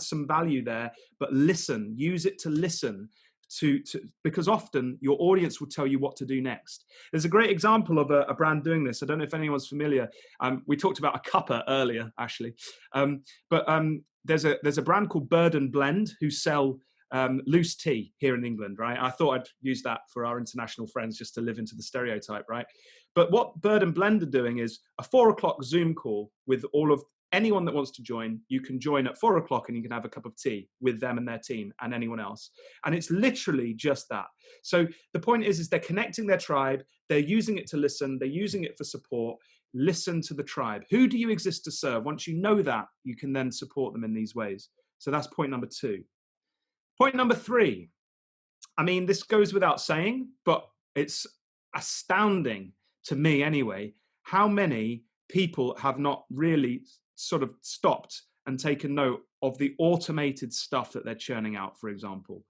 some value there, but listen. Use it to listen because often your audience will tell you what to do next. There's a great example of a brand doing this. I don't know if anyone's familiar. We talked about a cuppa earlier, Ashleigh, but there's a brand called Bird and Blend who sell loose tea here in England, right? I thought I'd use that for our international friends just to live into the stereotype, right? But what Bird and Blend are doing is a 4:00 Zoom call with anyone that wants to join. You can join at 4:00 and you can have a cup of tea with them and their team and anyone else. And it's literally just that. So the point is they're connecting their tribe. They're using it to listen. They're using it for support. Listen to the tribe. Who do you exist to serve? Once you know that, you can then support them in these ways. So that's point number two. Point number three, I mean, this goes without saying, but it's astounding to me anyway, how many people have not really sort of stopped and taken note of the automated stuff that they're churning out, for example.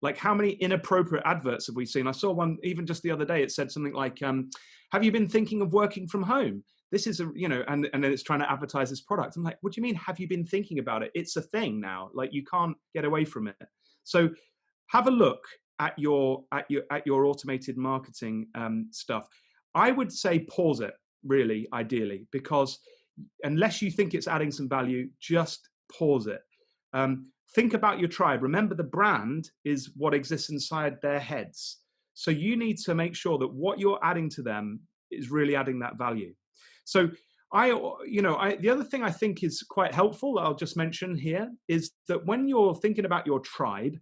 Like how many inappropriate adverts have we seen? I saw one even just the other day. It said something like, have you been thinking of working from home? This is and then it's trying to advertise this product. I'm like, what do you mean? Have you been thinking about it? It's a thing now. Like you can't get away from it. So have a look at your automated marketing stuff. I would say pause it, really, ideally, because unless you think it's adding some value, just pause it. Think about your tribe. Remember, the brand is what exists inside their heads. So you need to make sure that what you're adding to them is really adding that value. So the other thing I think is quite helpful, I'll just mention here, is that when you're thinking about your tribe,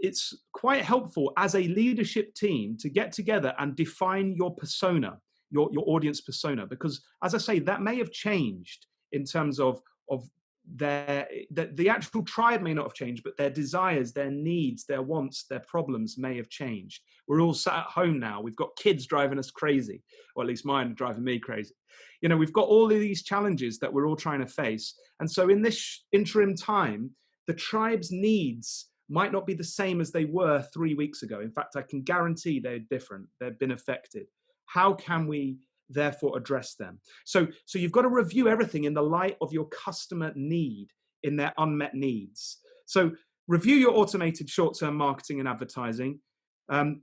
it's quite helpful as a leadership team to get together and define your persona, your audience persona, because as I say, that may have changed in terms of the actual tribe may not have changed, but their desires, their needs, their wants, their problems may have changed. We're all sat at home now. We've got kids driving us crazy, or at least mine are driving me crazy. We've got all of these challenges that we're all trying to face. And so in this interim time, the tribe's needs might not be the same as they were 3 weeks ago. In fact, I can guarantee they're different. They've been affected. How can we therefore address them? So you've got to review everything in the light of your customer need, in their unmet needs. So review your automated short-term marketing and advertising.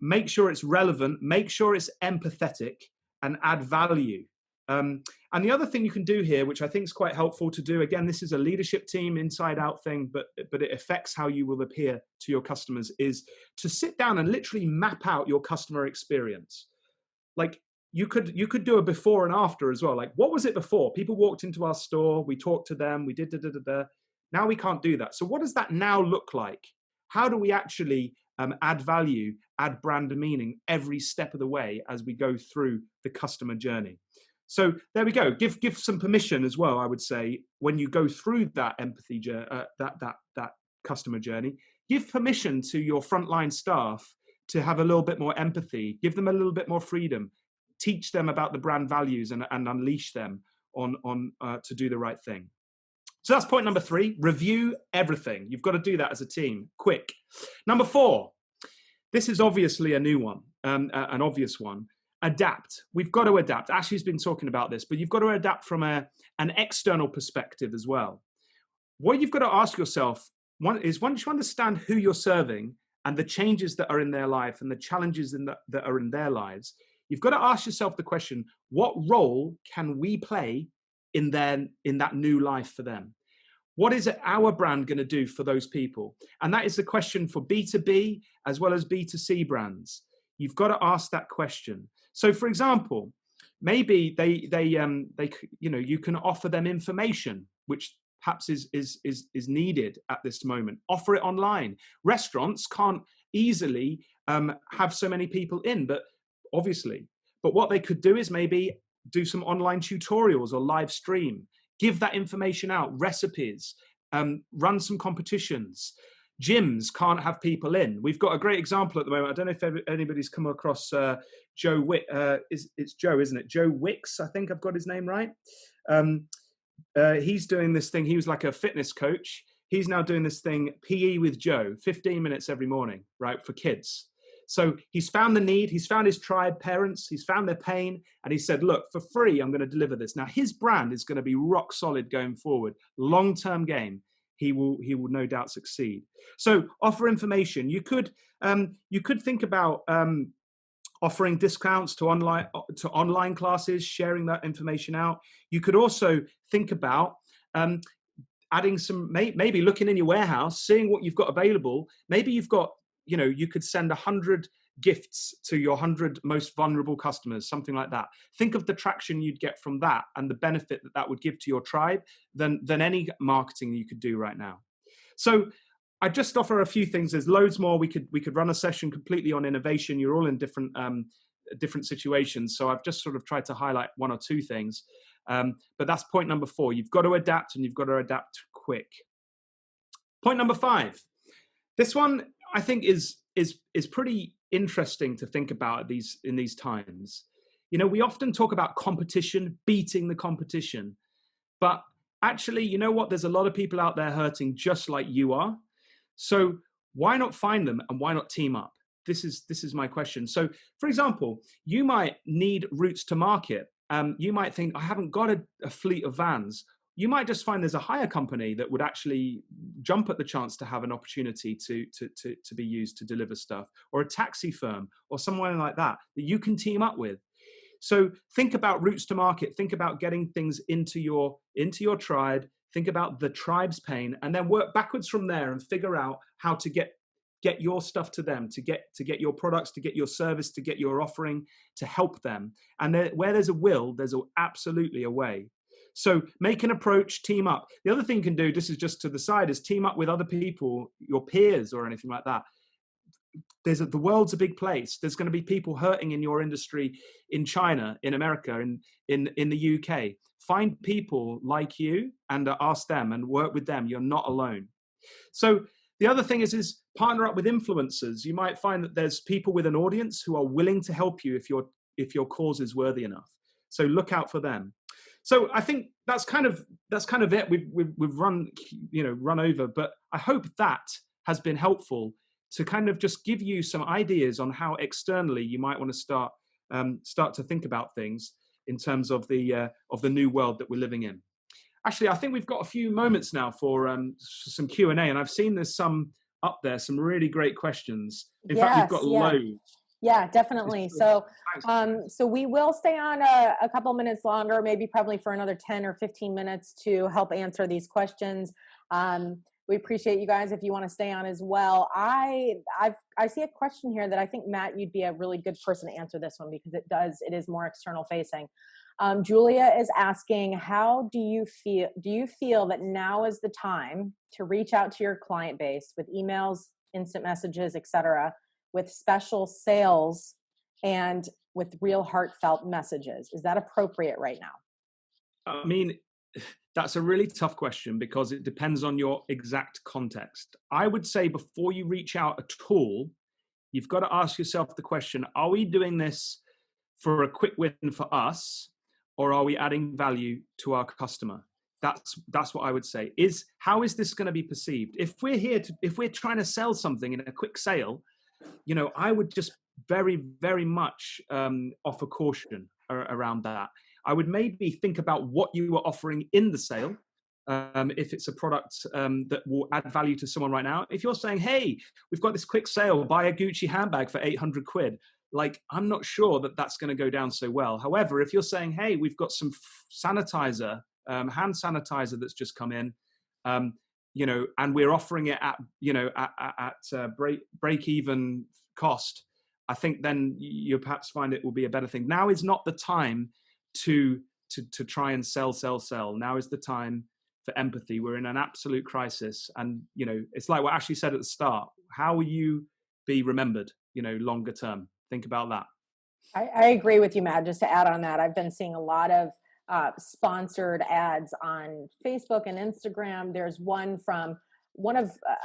Make sure it's relevant, make sure it's empathetic, and add value. And the other thing you can do here, which I think is quite helpful to do, again, this is a leadership team inside out thing, but it affects how you will appear to your customers, is to sit down and literally map out your customer experience. Like you could do a before and after as well. Like, what was it before? People walked into our store, we talked to them, we did da. Now we can't do that. So what does that now look like? How do we actually add value, add brand meaning every step of the way as we go through the customer journey? So there we go. Give some permission as well, I would say, when you go through that empathy, that customer journey, give permission to your frontline staff to have a little bit more empathy, give them a little bit more freedom, teach them about the brand values and unleash them on to do the right thing. So that's point number 3, review everything. You've got to do that as a team, quick. Number 4, this is obviously a new one, an obvious one. Adapt. We've got to adapt. Ashleigh's been talking about this, but you've got to adapt from an external perspective as well. What you've got to ask yourself is once you understand who you're serving and the changes that are in their life and the challenges that are in their lives, you've got to ask yourself the question, what role can we play in that new life for them? What is our brand going to do for those people? And that is the question for B2B as well as B2C brands. You've got to ask that question. So, for example, maybe you can offer them information which perhaps is needed at this moment. Offer it online. Restaurants can't easily have so many people in, but what they could do is maybe do some online tutorials or live stream. Give that information out, recipes, run some competitions. Gyms can't have people in. We've got a great example at the moment. I don't know if anybody's come across Joe Wick. It's Joe, isn't it? Joe Wicks, I think I've got his name right. He's doing this thing. He was like a fitness coach. He's now doing this thing, PE with Joe, 15 minutes every morning, right, for kids. So he's found the need, he's found his tribe parents, he's found their pain, and he said, look, for free, I'm going to deliver this. Now, his brand is going to be rock solid going forward, long-term game. He will no doubt succeed. So offer information. You could think about offering discounts to online classes, sharing that information out. You could also think about adding some, maybe looking in your warehouse, seeing what you've got available. Maybe you've got, you could send 100 gifts to your 100 most vulnerable customers, something like that. Think of the traction you'd get from that and the benefit that would give to your tribe than any marketing you could do right now. So I just offer a few things. There's loads more. We could run a session completely on innovation. You're all in different situations. So I've just sort of tried to highlight 1 or 2 things. But that's point number 4. You've got to adapt, and you've got to adapt quick. Point number 5. This one I think is pretty interesting to think about in these times. We often talk about competition, beating the competition, but actually, you know what? There's a lot of people out there hurting just like you are. So why not find them and why not team up? This is my question. So, for example, you might need routes to market. You might think, I haven't got a fleet of vans. You might just find there's a hire company that would actually jump at the chance to have an opportunity to be used to deliver stuff, or a taxi firm or someone like that you can team up with. So think about routes to market. Think about getting things into your tribe. Think about the tribe's pain, and then work backwards from there and figure out how to get your stuff to them, to get your products, to get your service, to get your offering, to help them. And where there's a will, there's absolutely a way. So make an approach, team up. The other thing you can do, this is just to the side, is team up with other people, your peers or anything like that. The world's a big place. There's going to be people hurting in your industry in China, in America, in the UK. Find people like you and ask them and work with them. You're not alone. So the other thing is partner up with influencers. You might find that there's people with an audience who are willing to help you if your cause is worthy enough. So look out for them. So I think that's kind of it. We've run over, but I hope that has been helpful to kind of just give you some ideas on how externally you might want to start to think about things in terms of the new world that we're living in. Actually, I think we've got a few moments now for some Q&A, and I've seen there's some up there, some really great questions. In fact, we've got loads. Yeah, definitely. So, so we will stay on a couple minutes longer, maybe probably for another 10 or 15 minutes to help answer these questions. We appreciate you guys if you want to stay on as well. I see a question here that I think, Matt, you'd be a really good person to answer this one because it is more external facing. Julia is asking, how do you feel that now is the time to reach out to your client base with emails, instant messages, etc., with special sales and with real heartfelt messages? Is that appropriate right now? I mean, that's a really tough question because it depends on your exact context. I would say before you reach out at all, you've got to ask yourself the question, are we doing this for a quick win for us, or are we adding value to our customer? That's what I would say. How is this going to be perceived? If we're trying to sell something in a quick sale, I would just very, very much offer caution around that. I would maybe think about what you are offering in the sale. If it's a product that will add value to someone right now. If you're saying, hey, we've got this quick sale, buy a Gucci handbag for 800 quid. Like, I'm not sure that that's going to go down so well. However, if you're saying, hey, we've got some sanitizer, hand sanitizer that's just come in, and we're offering it at break even cost, I think then you perhaps find it will be a better thing. Now is not the time to try and sell. Now is the time for empathy. We're in an absolute crisis, and it's like what Ashleigh said at the start. How will you be remembered? Longer term. Think about that. I agree with you, Matt. Just to add on that, I've been seeing a lot of sponsored ads on Facebook and Instagram. There's one from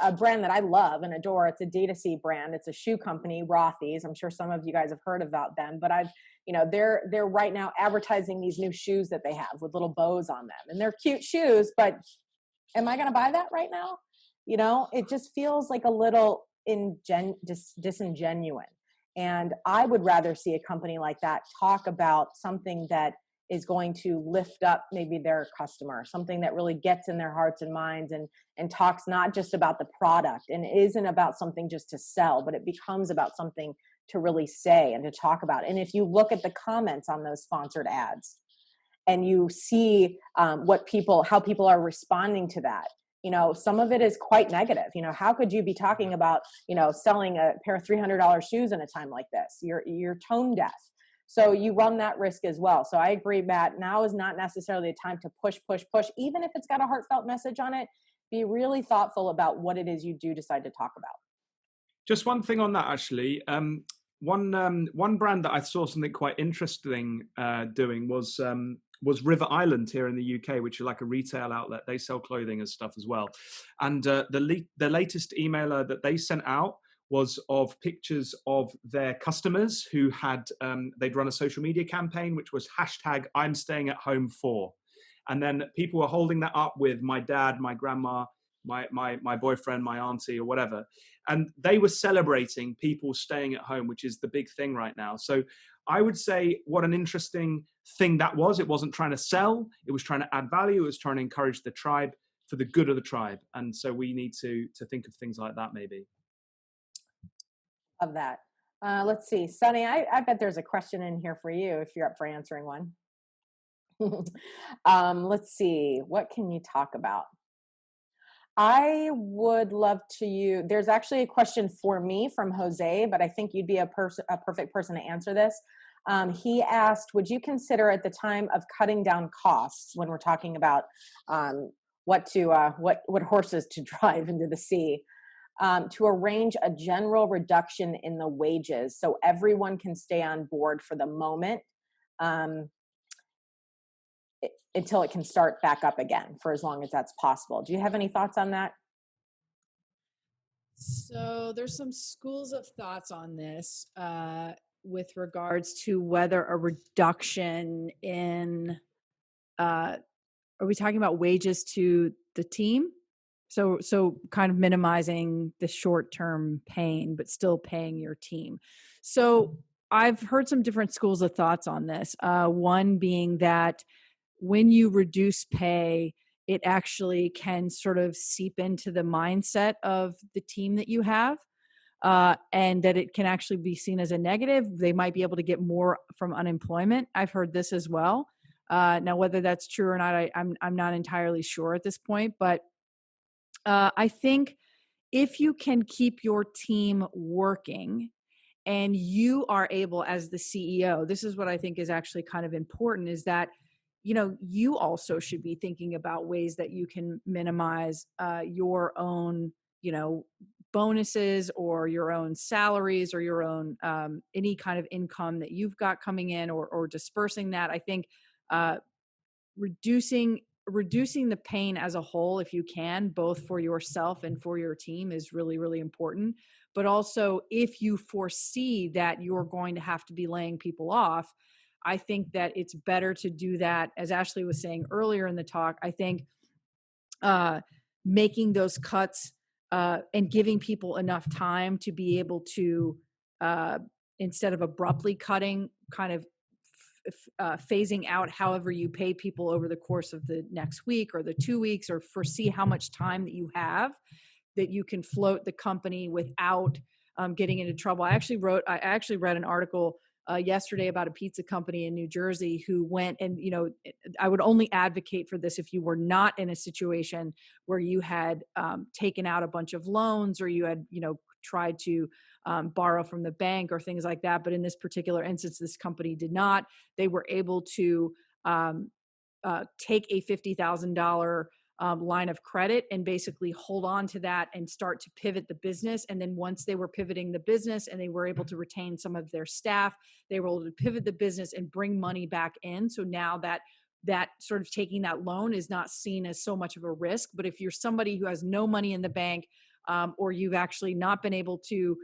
a brand that I love and adore. It's a D2C brand. It's a shoe company, Rothy's. I'm sure some of you guys have heard about them, but they're right now advertising these new shoes that they have with little bows on them, and they're cute shoes, but am I going to buy that right now? It just feels like a little disingenuous. And I would rather see a company like that talk about something that is going to lift up maybe their customer, something that really gets in their hearts and minds and talks not just about the product and isn't about something just to sell, but it becomes about something to really say and to talk about. And if you look at the comments on those sponsored ads and you see how people are responding to that, some of it is quite negative. How could you be talking about, selling a pair of $300 shoes in a time like this? You're tone deaf. So you run that risk as well. So I agree, Matt. Now is not necessarily the time to push. Even if it's got a heartfelt message on it, be really thoughtful about what it is you do decide to talk about. Just one thing on that, Ashleigh. One brand that I saw something quite interesting doing was River Island here in the UK, which is like a retail outlet. They sell clothing and stuff as well. And the latest emailer that they sent out was of pictures of their customers who had, they'd run a social media campaign, which was #I'mStayingAtHome4. And then people were holding that up with my dad, my grandma, my boyfriend, my auntie, or whatever. And they were celebrating people staying at home, which is the big thing right now. So I would say what an interesting thing that was. It wasn't trying to sell. It was trying to add value. It was trying to encourage the tribe for the good of the tribe. And so we need to think of things like that maybe. Love that. Let's see. Sunny, I bet there's a question in here for you if you're up for answering one. Let's see. What can you talk about? I would love there's actually a question for me from Jose, but I think you'd be a perfect person to answer this. He asked, would you consider at the time of cutting down costs when we're talking about what horses to drive into the sea, to arrange a general reduction in the wages so everyone can stay on board for the moment until it can start back up again for as long as that's possible. Do you have any thoughts on that? So there's some schools of thoughts on this with regards to whether a reduction in, are we talking about wages to the team? So kind of minimizing the short-term pain, but still paying your team. So I've heard some different schools of thoughts on this. One being that when you reduce pay, it actually can sort of seep into the mindset of the team that you have. and that it can actually be seen as a negative. They might be able to get more from unemployment. I've heard this as well. Now, whether that's true or not, I'm not entirely sure at this point. But I think if you can keep your team working and you are able, as the CEO, this is what I think is actually kind of important, is that, you also should be thinking about ways that you can minimize your own, bonuses or your own salaries or your own any kind of income that you've got coming in, or dispersing that. I think reducing the pain as a whole, if you can, both for yourself and for your team, is really, really important. But also, if you foresee that you're going to have to be laying people off, I think that it's better to do that. As Ashleigh was saying earlier in the talk, I think making those cuts and giving people enough time to be able to, instead of abruptly cutting, kind of phasing out however you pay people over the course of the next week or the 2 weeks, or foresee how much time that you have that you can float the company without getting into trouble. I actually read an article yesterday about a pizza company in New Jersey who went and, I would only advocate for this if you were not in a situation where you had taken out a bunch of loans, or you had, tried to borrow from the bank or things like that. But in this particular instance, this company did not. They were able to take a $50,000 line of credit and basically hold on to that and start to pivot the business. And then once they were pivoting the business and they were able to retain some of their staff, they were able to pivot the business and bring money back in. So now that sort of taking that loan is not seen as so much of a risk. But if you're somebody who has no money in the bank, or you've actually not been able to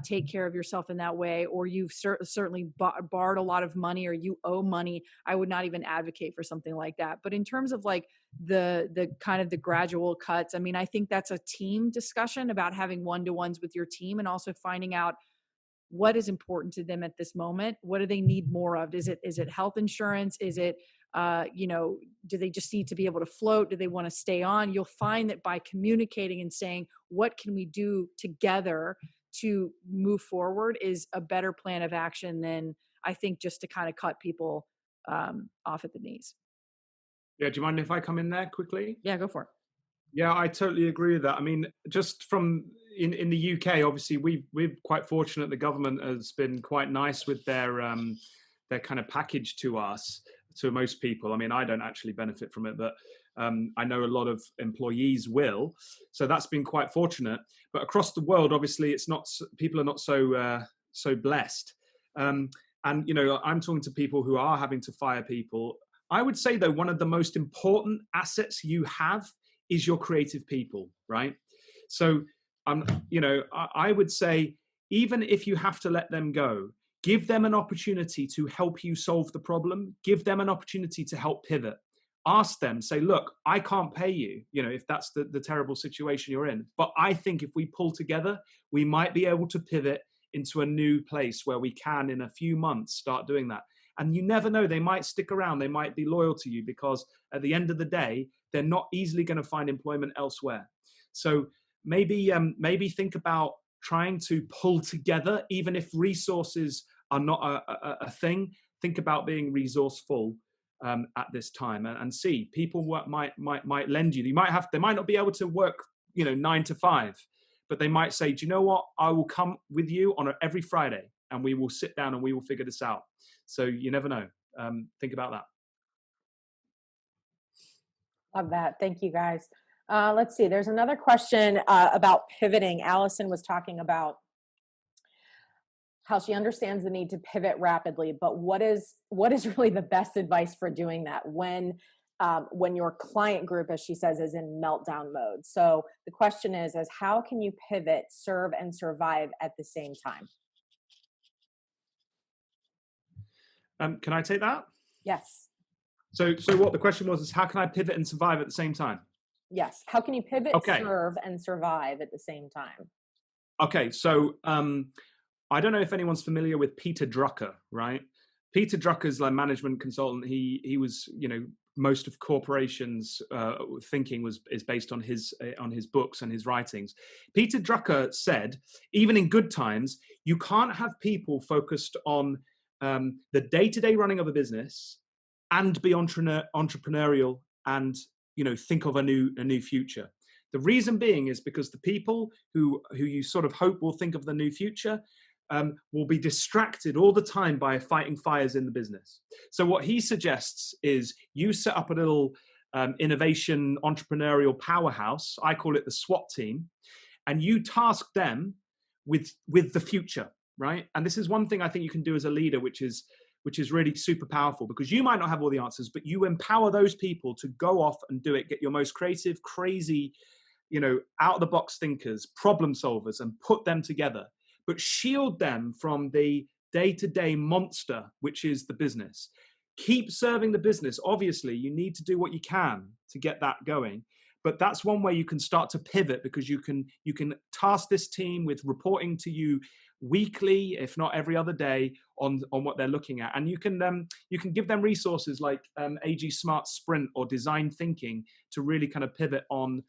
take care of yourself in that way, or you've certainly borrowed a lot of money, or you owe money, I would not even advocate for something like that. But in terms of like the kind of the gradual cuts, I mean, I think that's a team discussion about having one-to-ones with your team, and also finding out what is important to them at this moment. What do they need more of? Is it health insurance? Is it, do they just need to be able to float? Do they want to stay on? You'll find that by communicating and saying, what can we do together to move forward, is a better plan of action than, I think, just to kind of cut people off at the knees. Yeah. Do you mind if I come in there quickly? Yeah, go for it. Yeah, I totally agree with that. I mean, just from in the UK, obviously, we're quite fortunate. The government has been quite nice with their kind of package to us, to most people. I mean, I don't actually benefit from it, but I know a lot of employees will. So that's been quite fortunate. But across the world, obviously, it's not. People are not so blessed. And I'm talking to people who are having to fire people. I would say, though, one of the most important assets you have is your creative people, right? So, I would say, even if you have to let them go, give them an opportunity to help you solve the problem. Give them an opportunity to help pivot. Ask them, say, look, I can't pay you, if that's the terrible situation you're in. But I think if we pull together, we might be able to pivot into a new place where we can, in a few months, start doing that. And you never know, they might stick around. They might be loyal to you, because at the end of the day, they're not easily going to find employment elsewhere. So maybe think about trying to pull together, even if resources are not a thing. Think about being resourceful at this time, and see people might lend you. They might not be able to work 9 to 5, but they might say, do you know what? I will come with you on every Friday, and we will sit down and we will figure this out. So you never know. Think about that. Love that. Thank you, guys. Let's see. There's another question about pivoting. Allison was talking about how she understands the need to pivot rapidly, but what is really the best advice for doing that when your client group, as she says, is in meltdown mode? So the question is how can you pivot, serve, and survive at the same time? Can I take that? Yes. So what the question was is, how can I pivot and survive at the same time? Yes. How can you pivot, okay. serve, and survive at the same time? Okay. So I don't know if anyone's familiar with Peter Drucker, right? Peter Drucker's like management consultant. He was, you know, most of corporations thinking is based on his books and his writings. Peter Drucker said, even in good times, you can't have people focused on the day-to-day running of a business and be entrepreneurial and, you know, think of a new future. The reason being is because the people who you sort of hope will think of the new future will be distracted all the time by fighting fires in the business. So what he suggests is you set up a little innovation entrepreneurial powerhouse. I call it the SWAT team, and you task them with the future, right? And this is one thing I think you can do as a leader, which is really super powerful, because you might not have all the answers, but you empower those people to go off and do it. Get your most creative, crazy, you know, out of the box thinkers, problem solvers, and put them together. But shield them from the day-to-day monster, which is the business. Keep serving the business. Obviously, you need to do what you can to get that going. But that's one way you can start to pivot, because you can task this team with reporting to you weekly, if not every other day, on what they're looking at. And you can give them resources like AG Smart Sprint or design thinking to really kind of pivot on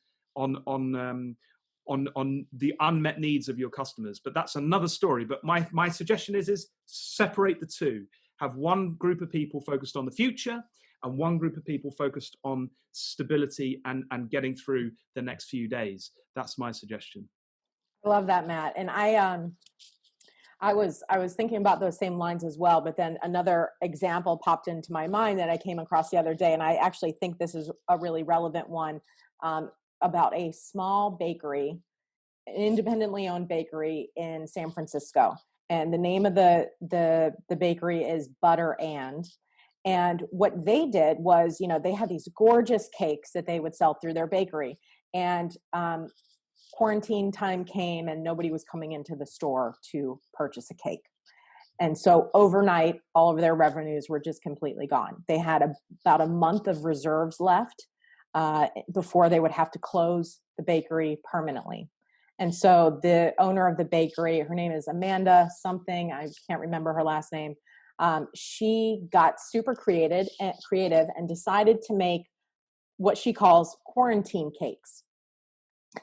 the unmet needs of your customers. But that's another story. But my suggestion is separate the two. Have one group of people focused on the future and one group of people focused on stability and getting through the next few days. That's my suggestion. I love that, Matt. And I was thinking about those same lines as well, but then another example popped into my mind that I came across the other day, and I actually think this is a really relevant one, about a small bakery, an independently owned bakery in San Francisco. And the name of the bakery is Butter And what they did was, you know, they had these gorgeous cakes that they would sell through their bakery. And quarantine time came and nobody was coming into the store to purchase a cake. And so overnight, all of their revenues were just completely gone. They had about a month of reserves left before they would have to close the bakery permanently. And so the owner of the bakery, her name is Amanda something, I can't remember her last name. She got super creative and decided to make what she calls quarantine cakes.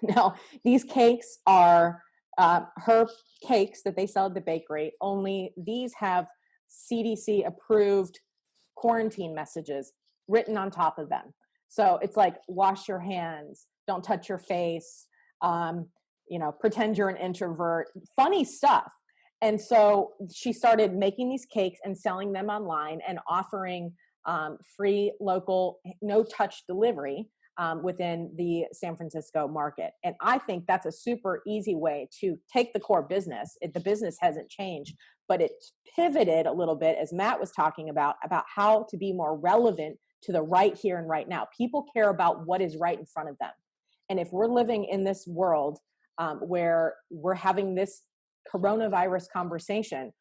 Now, these cakes are her cakes that they sell at the bakery, only these have CDC approved quarantine messages written on top of them. So it's like, wash your hands, don't touch your face, you know, pretend you're an introvert, funny stuff. And so she started making these cakes and selling them online and offering free local no-touch delivery within the San Francisco market. And I think that's a super easy way to take the core business. The business hasn't changed, but it pivoted a little bit, as Matt was talking about how to be more relevant to the right here and right now. People care about what is right in front of them. And if we're living in this world where we're having this coronavirus conversation,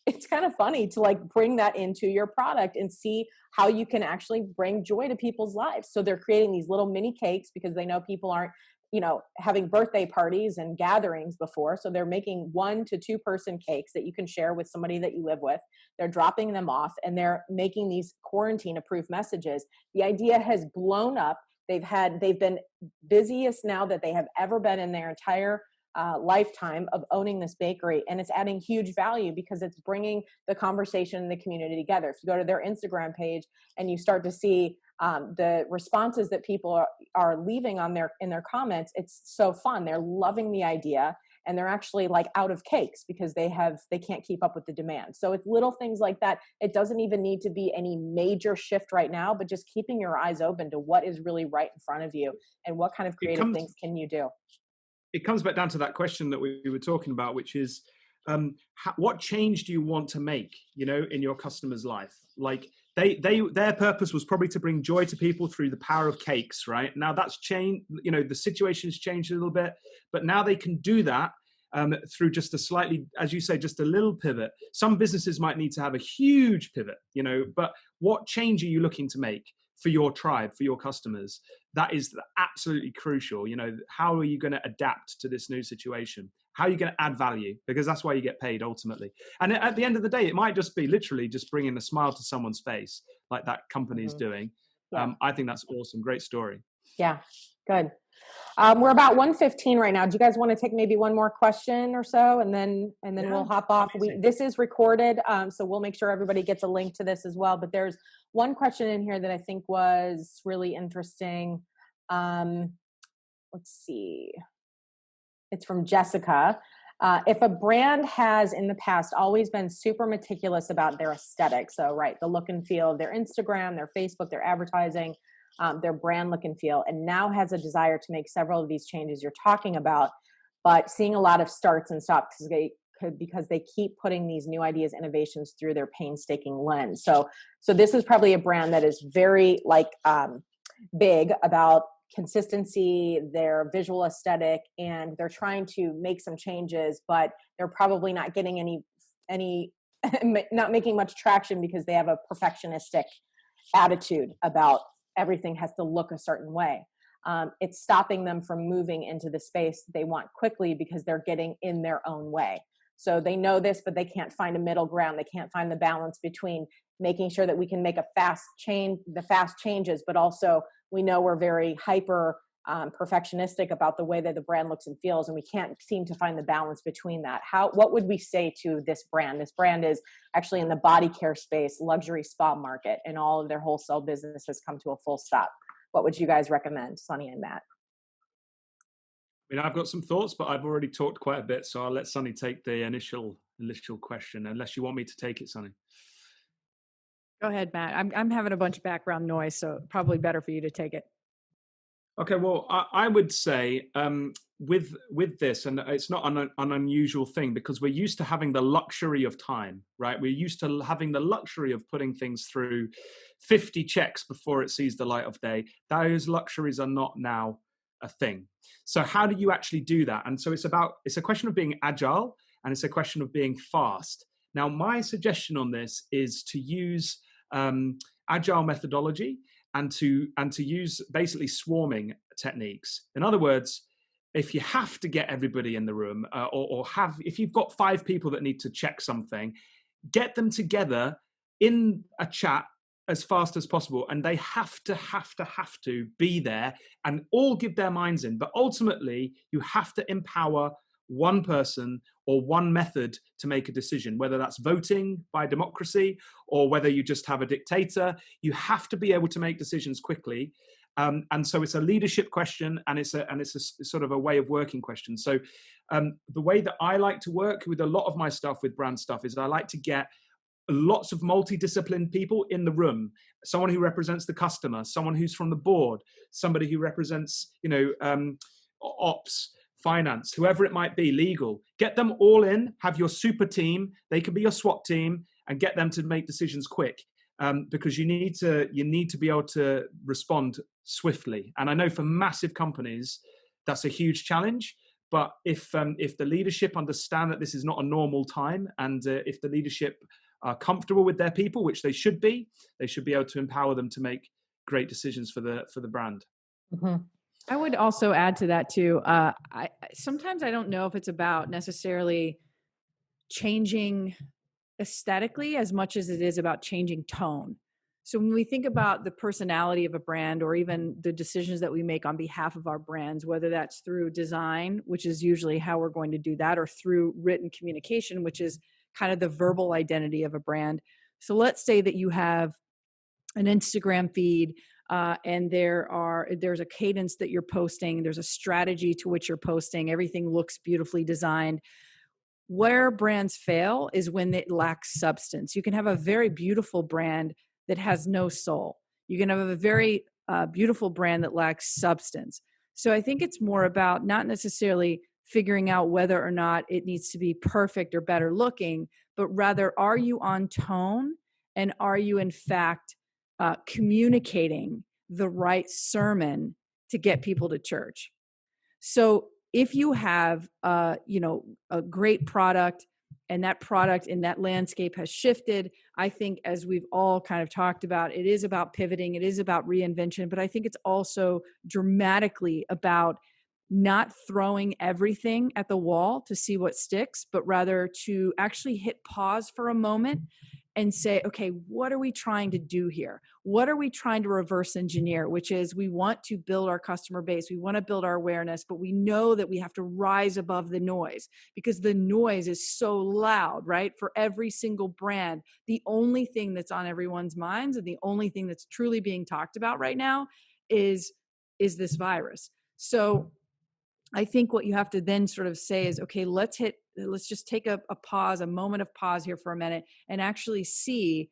it's kind of funny to like bring that into your product and see how you can actually bring joy to people's lives. So they're creating these little mini cakes because they know people aren't, you know, having birthday parties and gatherings before. So they're making 1 to 2 person cakes that you can share with somebody that you live with. They're dropping them off and they're making these quarantine approved messages. The idea has blown up. They've been busiest now that they have ever been in their entire lifetime of owning this bakery, and it's adding huge value because it's bringing the conversation and the community together. If you go to their Instagram page and you start to see the responses that people are leaving in their comments, it's so fun. They're loving the idea, and they're actually like out of cakes because they can't keep up with the demand. So it's little things like that. It doesn't even need to be any major shift right now, but just keeping your eyes open to what is really right in front of you and what kind of creative things can you do. It comes back down to that question that we were talking about, which is what change do you want to make, you know, in your customer's life? Like their purpose was probably to bring joy to people through the power of cakes, right? Now that's changed, you know, the situation's changed a little bit, but now they can do that through just a slightly, as you say, just a little pivot. Some businesses might need to have a huge pivot, you know, but what change are you looking to make? for your tribe, for your customers. That is absolutely crucial. You know, how are you going to adapt to this new situation? How are you going to add value? Because that's why you get paid ultimately. And at the end of the day, it might just be literally just bringing a smile to someone's face like that company is doing. Yeah. I think that's awesome. Great story. Yeah, good. We're about 1:15 right now. Do you guys want to take maybe one more question or so, and then we'll hop off? This is recorded, so we'll make sure everybody gets a link to this as well. But there's one question in here that I think was really interesting. Let's see. It's from Jessica. If a brand has in the past always been super meticulous about their aesthetic, so right, the look and feel of their Instagram, their Facebook, their advertising, their brand look and feel, and now has a desire to make several of these changes you're talking about, but seeing a lot of starts and stops because they keep putting these new ideas, innovations through their painstaking lens. So this is probably a brand that is very big about consistency, their visual aesthetic, and they're trying to make some changes, but they're probably not getting any not making much traction because they have a perfectionistic attitude about everything has to look a certain way. It's stopping them from moving into the space they want quickly because they're getting in their own way. So they know this, but they can't find a middle ground. They can't find the balance between making sure that we can make the fast changes, but also we know we're very hyper perfectionistic about the way that the brand looks and feels, and we can't seem to find the balance between that. What would we say to this brand? This brand is actually in the body care space, luxury spa market, and all of their wholesale business has come to a full stop. What would you guys recommend, Sunny and Matt? I mean, I've got some thoughts, but I've already talked quite a bit, so I'll let Sunny take the initial question, unless you want me to take it, Sunny. Go ahead, Matt. I'm having a bunch of background noise, so probably better for you to take it. Okay, well, I would say with this, and it's not an unusual thing because we're used to having the luxury of time, right? We're used to having the luxury of putting things through 50 checks before it sees the light of day. Those luxuries are not now a thing. So how do you actually do that? And so it's a question of being agile, and it's a question of being fast. Now, my suggestion on this is to use agile methodology and to use basically swarming techniques. In other words, if you have to get everybody in the room, if you've got 5 people that need to check something, get them together in a chat as fast as possible, and they have to be there and all give their minds in. But ultimately, you have to empower one person or one method to make a decision, whether that's voting by democracy or whether you just have a dictator. You have to be able to make decisions quickly. And so it's a leadership question, and it's a sort of a way of working question. So the way that I like to work with a lot of my stuff, with brand stuff, is I like to get lots of multidisciplined people in the room. Someone who represents the customer, someone who's from the board, somebody who represents, ops, finance, whoever it might be, legal. Get them all in, have your super team. They could be your SWAT team, and get them to make decisions quick. Because you need to be able to respond swiftly. And I know for massive companies, that's a huge challenge. But if the leadership understand that this is not a normal time, and if the leadership are comfortable with their people, which they should be able to empower them to make great decisions for the brand. Mm-hmm. I would also add to that too. Sometimes I don't know if it's about necessarily changing aesthetically as much as it is about changing tone. So when we think about the personality of a brand, or even the decisions that we make on behalf of our brands, whether that's through design, which is usually how we're going to do that, or through written communication, which is kind of the verbal identity of a brand. So let's say that you have an Instagram feed, and there's a cadence that you're posting, there's a strategy to which you're posting, everything looks beautifully designed. Where brands fail is when it lacks substance. You can have a very beautiful brand that has no soul. You can have a very beautiful brand that lacks substance. So I think it's more about not necessarily figuring out whether or not it needs to be perfect or better looking, but rather, are you on tone, and are you in fact communicating the right sermon to get people to church? So if you have, a great product And that product in that landscape has shifted. I think, as we've all kind of talked about, it is about pivoting, it is about reinvention, but I think it's also dramatically about not throwing everything at the wall to see what sticks, but rather to actually hit pause for a moment and say, okay, what are we trying to do here? What are we trying to reverse engineer? Which is, we want to build our customer base. We want to build our awareness, but we know that we have to rise above the noise, because the noise is so loud, right? For every single brand, the only thing that's on everyone's minds and the only thing that's truly being talked about right now is this virus. So I think what you have to then sort of say is, okay, let's just take a pause, a moment of pause here for a minute, and actually see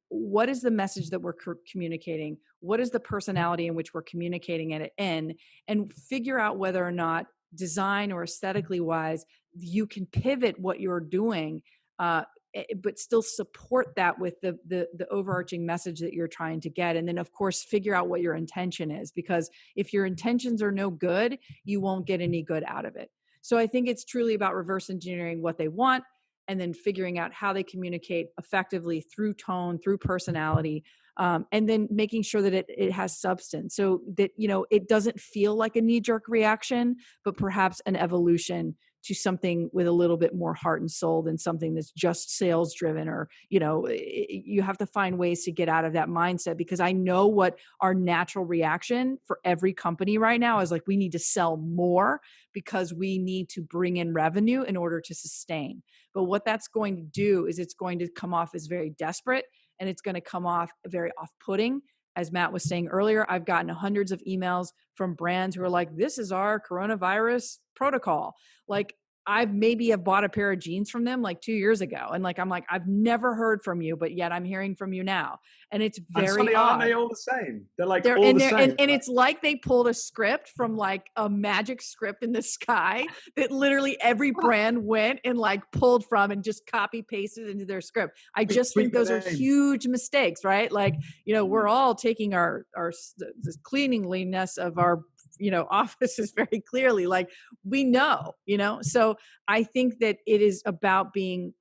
what is the message that we're communicating? What is the personality in which we're communicating it in? And figure out whether or not, design or aesthetically wise, you can pivot what you're doing, but still support that with the overarching message that you're trying to get. And then, of course, figure out what your intention is, because if your intentions are no good, you won't get any good out of it. So I think it's truly about reverse engineering what they want, and then figuring out how they communicate effectively through tone, through personality, and then making sure that it has substance, so that, it doesn't feel like a knee-jerk reaction, but perhaps an evolution to something with a little bit more heart and soul than something that's just sales driven. Or, you have to find ways to get out of that mindset, because I know what our natural reaction for every company right now is, like, we need to sell more because we need to bring in revenue in order to sustain. But what that's going to do is it's going to come off as very desperate, and it's going to come off very off-putting. As Matt was saying earlier, I've gotten hundreds of emails from brands who are like, this is our coronavirus protocol. Like, I've maybe have bought a pair of jeans from them like 2 years ago. And I'm like, I've never heard from you, but yet I'm hearing from you now. And it's very odd. Aren't they all the same? They're like all the same. And it's like they pulled a script from like a magic script in the sky that literally every brand went and like pulled from and just copy pasted into their script. I just think those are huge mistakes, right? Like, we're all taking the cleanliness of our offices very clearly, like, we know, so I think that it is about being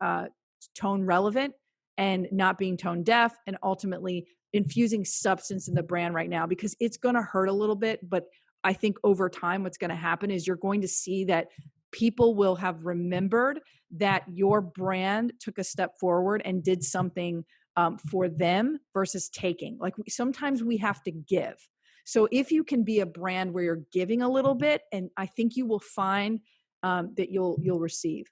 tone relevant and not being tone deaf, and ultimately infusing substance in the brand right now, because it's going to hurt a little bit. But I think over time, what's going to happen is you're going to see that people will have remembered that your brand took a step forward and did something for them versus taking. Like, sometimes we have to give. So if you can be a brand where you're giving a little bit, and I think you will find that you'll receive.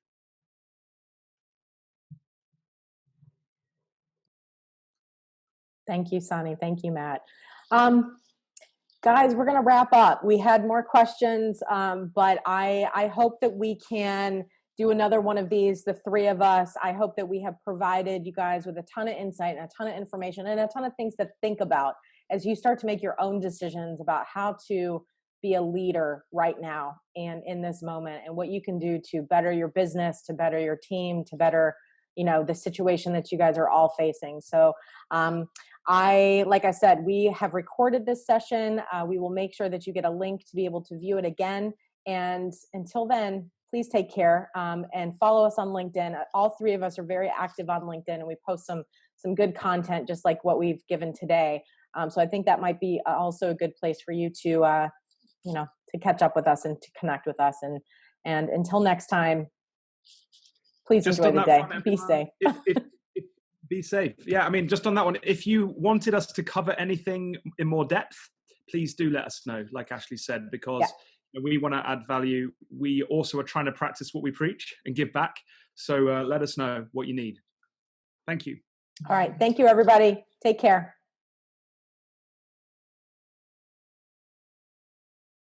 Thank you, Sunny. Thank you, Matt. Guys, we're going to wrap up. We had more questions, but I hope that we can do another one of these, the three of us. I hope that we have provided you guys with a ton of insight and a ton of information and a ton of things to think about as you start to make your own decisions about how to be a leader right now and in this moment, and what you can do to better your business, to better your team, to better, the situation that you guys are all facing. So like I said, we have recorded this session. We will make sure that you get a link to be able to view it again. And until then, please take care, and follow us on LinkedIn. All three of us are very active on LinkedIn, and we post some good content, just like what we've given today. So I think that might be also a good place for you to, to catch up with us and to connect with us. And until next time, please enjoy the day. Be safe. Be safe. Yeah, I mean, just on that one, if you wanted us to cover anything in more depth, please do let us know, like Ashleigh said, because we want to add value. We also are trying to practice what we preach and give back. So let us know what you need. Thank you. All right. Thank you, everybody. Take care.